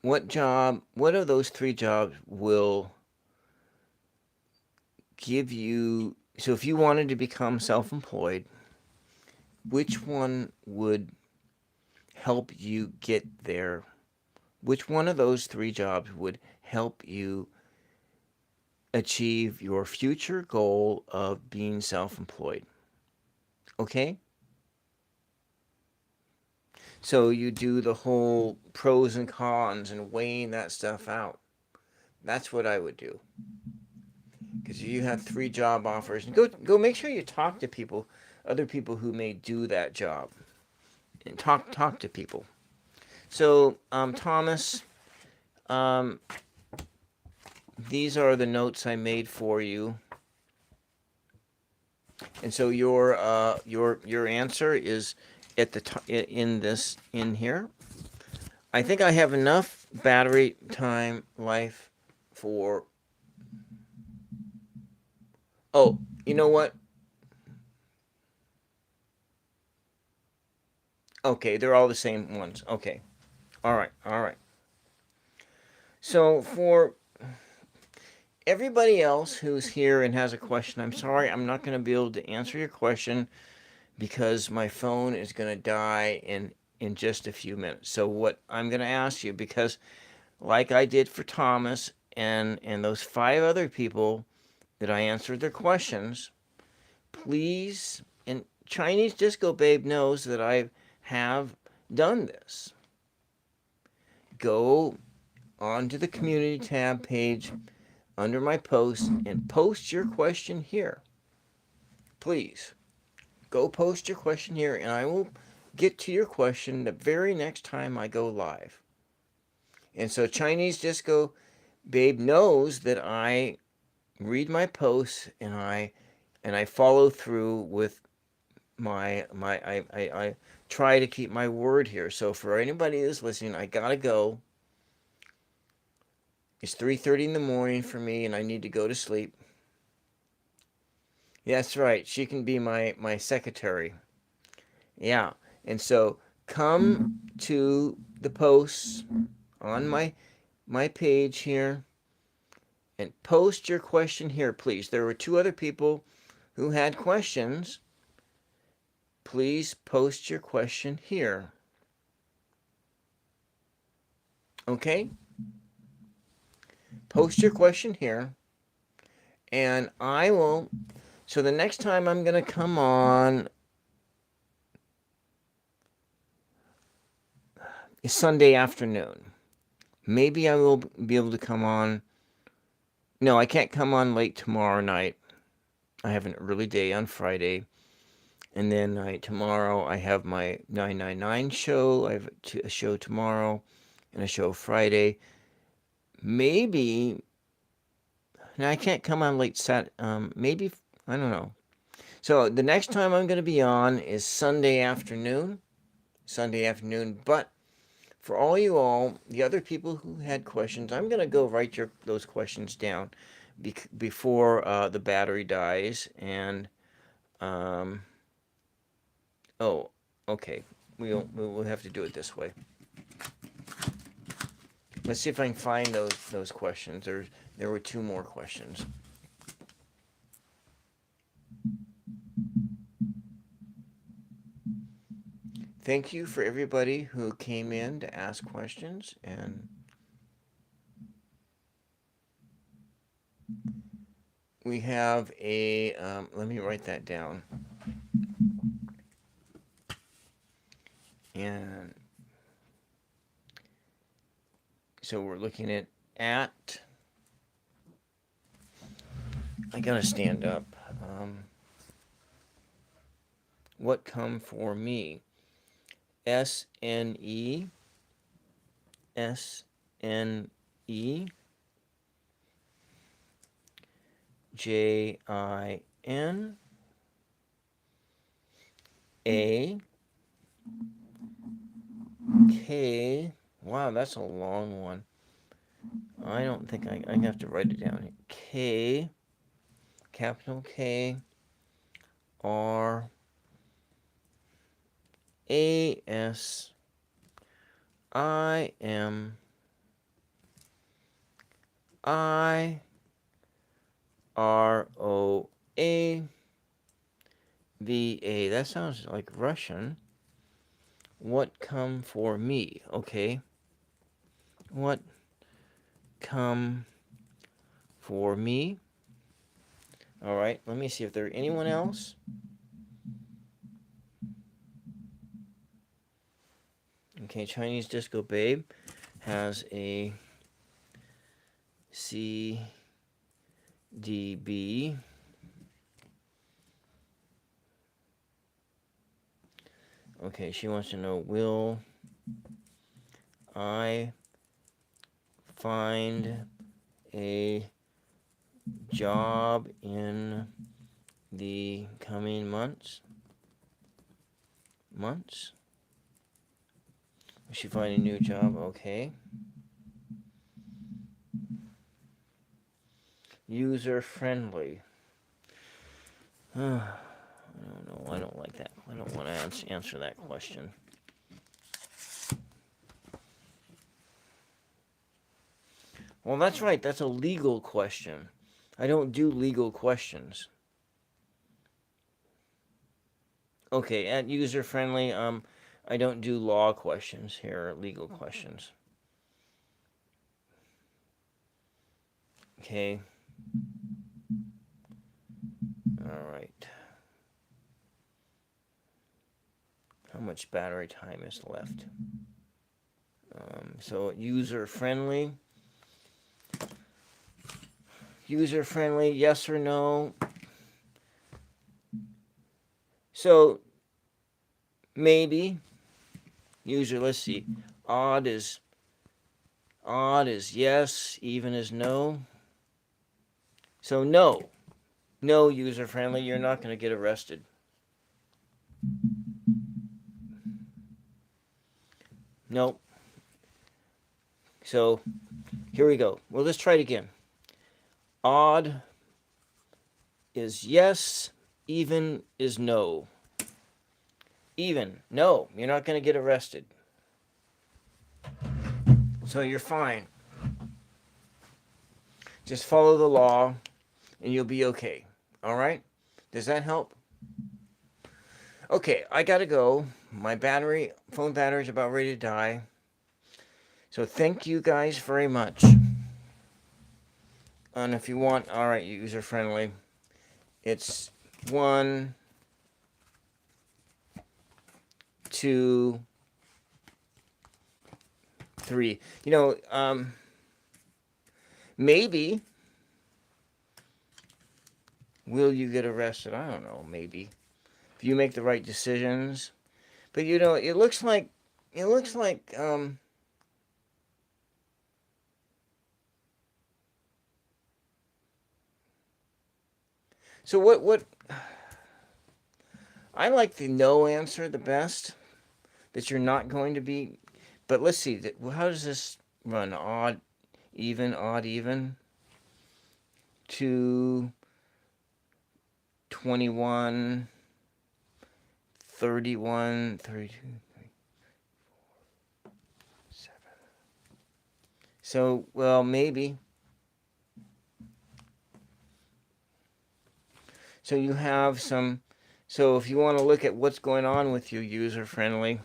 what of those 3 jobs will give you, so if you wanted to become self-employed, which one would help you get there? Which one of those 3 jobs would help you achieve your future goal of being self-employed? Okay? So you do the whole pros and cons and weighing that stuff out. That's what I would do. Because you have 3 job offers, and go make sure you talk to people, other people who may do that job, and talk to people. So Thomas, um, these are the notes I made for you, and so your answer is at the in here. I think I have enough battery time life for. Oh, you know what? Okay, they're all the same ones. Okay. All right. All right. So for everybody else who's here and has a question, I'm sorry, I'm not going to be able to answer your question because my phone is going to die in just a few minutes. So what I'm going to ask you, because like I did for Thomas and those 5 other people that I answered their questions, please, and Chinese Disco Babe knows that I have done this. Go onto the community tab page under my post and post your question here. Please go post your question here, and I will get to your question the very next time I go live. And so Chinese Disco Babe knows that I read my posts and I follow through with I try to keep my word here. So for anybody that's listening, I gotta go. It's 3:30 in the morning for me, and I need to go to sleep. That's right. She can be my secretary. Yeah. And so come to the posts on my page here and post your question here, please. There were 2 other people who had questions. Please post your question here. Okay? Post your question here, and I will. So the next time I'm going to come on is Sunday afternoon. Maybe I will be able to come on. No, I can't come on late tomorrow night. I have an early day on Friday. And then tomorrow I have my 999 show. I have a show tomorrow and a show Friday. Maybe. Now I can't come on late maybe, I don't know. So the next time I'm going to be on is Sunday afternoon. But for all the other people who had questions, I'm going to go write those questions down before the battery dies. And, oh, okay. We'll have to do it this way. Let's see if I can find those questions. There were 2 more questions. Thank you for everybody who came in to ask questions, and we have let me write that down. And so we're looking at I gotta stand up. What come for me? SNE JIN AK. Wow, that's a long one. I don't think I have to write it down. K, capital K, R, A, S, I, M, I, R, O, A, V, A. That sounds like Russian. What come for me? Okay. What come for me? All right. Let me see if there's anyone else. Okay, Chinese Disco Babe has a CDB. Okay, she wants to know, will I find a job in the coming months? Will she find a new job? Okay. User friendly. I don't know. I don't like that. I don't want to answer that question. Well, that's right. That's a legal question. I don't do legal questions. Okay, at user friendly, I don't do law questions here, legal questions. Okay. All right. How much battery time is left? So user friendly. User friendly, yes or no? So maybe user. Let's see. Odd is yes. Even is no. So no user friendly. You're not going to get arrested. Nope. So here we go. Well, let's try it again. Odd is yes. Even is no. Even, no, you're not going to get arrested. So you're fine. Just follow the law and you'll be okay. All right? Does that help? Okay, I got to go. My phone battery is about ready to die. So thank you guys very much. And if you want, all right, user friendly, it's 1, 2, 3. Maybe will you get arrested? I don't know, maybe. If you make the right decisions. But it looks like so what I like the no answer the best, that you're not going to be. But let's see, how does this run? Odd, even, 2, 21, 31, 32, 7. So, well, maybe. So you have some. So if you want to look at what's going on with you, user friendly.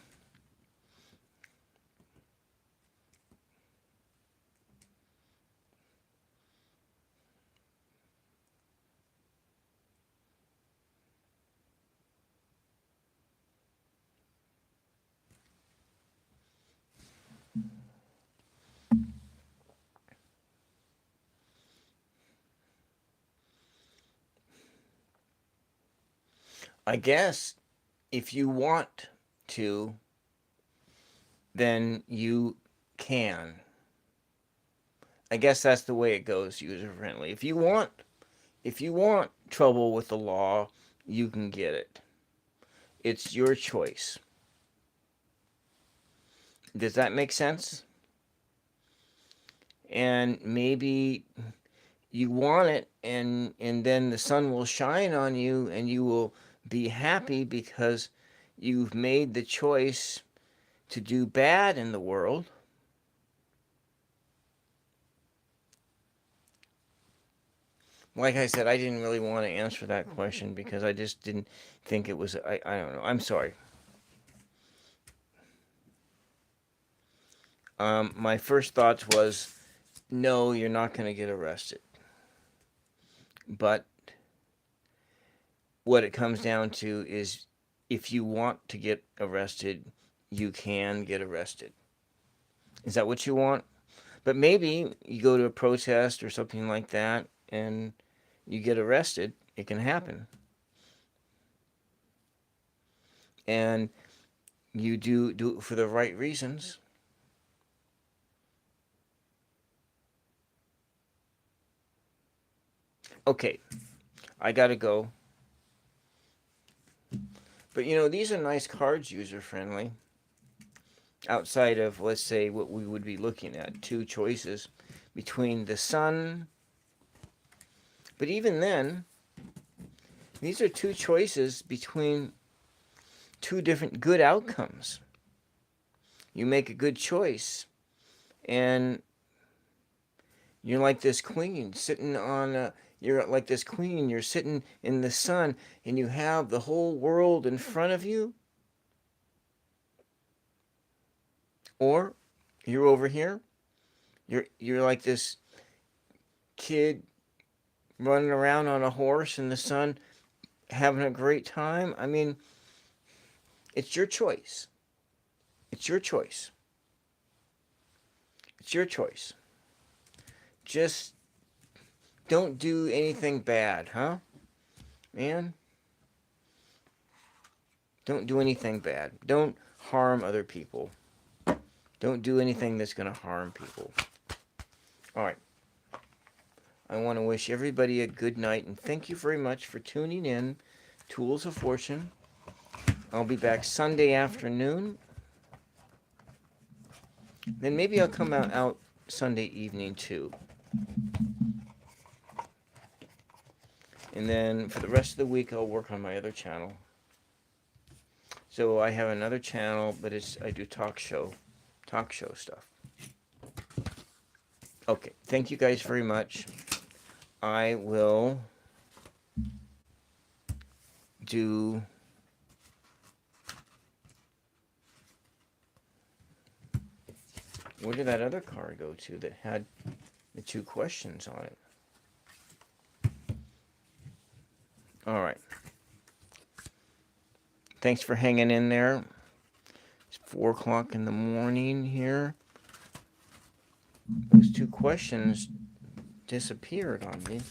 I guess if you want to, then you can. I guess that's the way it goes, user friendly. If you want trouble with the law, you can get it. It's your choice. Does that make sense? And maybe you want it, and then the sun will shine on you and you will be happy because you've made the choice to do bad in the world. Like I said, I didn't really want to answer that question because I just didn't think it was. I don't know. I'm sorry. My first thoughts was, no, you're not going to get arrested. But what it comes down to is, if you want to get arrested, you can get arrested. Is that what you want? But maybe you go to a protest or something like that and you get arrested. It can happen. And you do it for the right reasons. Okay, I gotta go. But these are nice cards, user friendly. Outside of, let's say, what we would be looking at, 2 choices between the sun. But even then, these are 2 choices between 2 different good outcomes. You make a good choice, and you're like this queen sitting on You're like this queen. You're sitting in the sun and you have the whole world in front of you. Or you're over here. You're like this kid running around on a horse in the sun having a great time. I mean, it's your choice. It's your choice. It's your choice. Just don't do anything bad, huh? Man, don't do anything bad. Don't harm other people. Don't do anything that's going to harm people. All right. I want to wish everybody a good night and thank you very much for tuning in. Tools of Fortune. I'll be back Sunday afternoon. Then maybe I'll come out Sunday evening too. And then for the rest of the week, I'll work on my other channel. So I have another channel, but I do talk show stuff. Okay, thank you guys very much. I will do where did that other card go to that had the 2 questions on it? All right. Thanks for hanging in there. It's 4 o'clock in the morning here. Those 2 questions disappeared on me.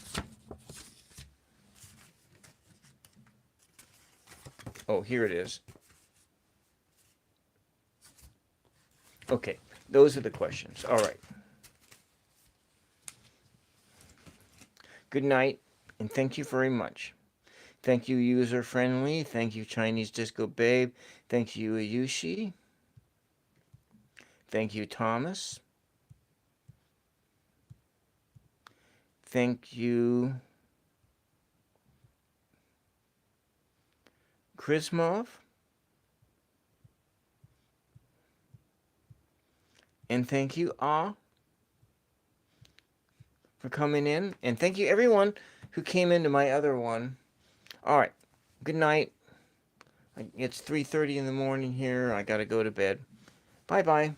Oh, here it is. Okay, those are the questions. All right. Good night, and thank you very much. Thank you, User Friendly. Thank you, Chinese Disco Babe. Thank you, Ayushi. Thank you, Thomas. Thank you, Krismov. And thank you, for coming in. And thank you, everyone who came into my other one. All right. Good night. It's 3:30 in the morning here. I got to go to bed. Bye-bye.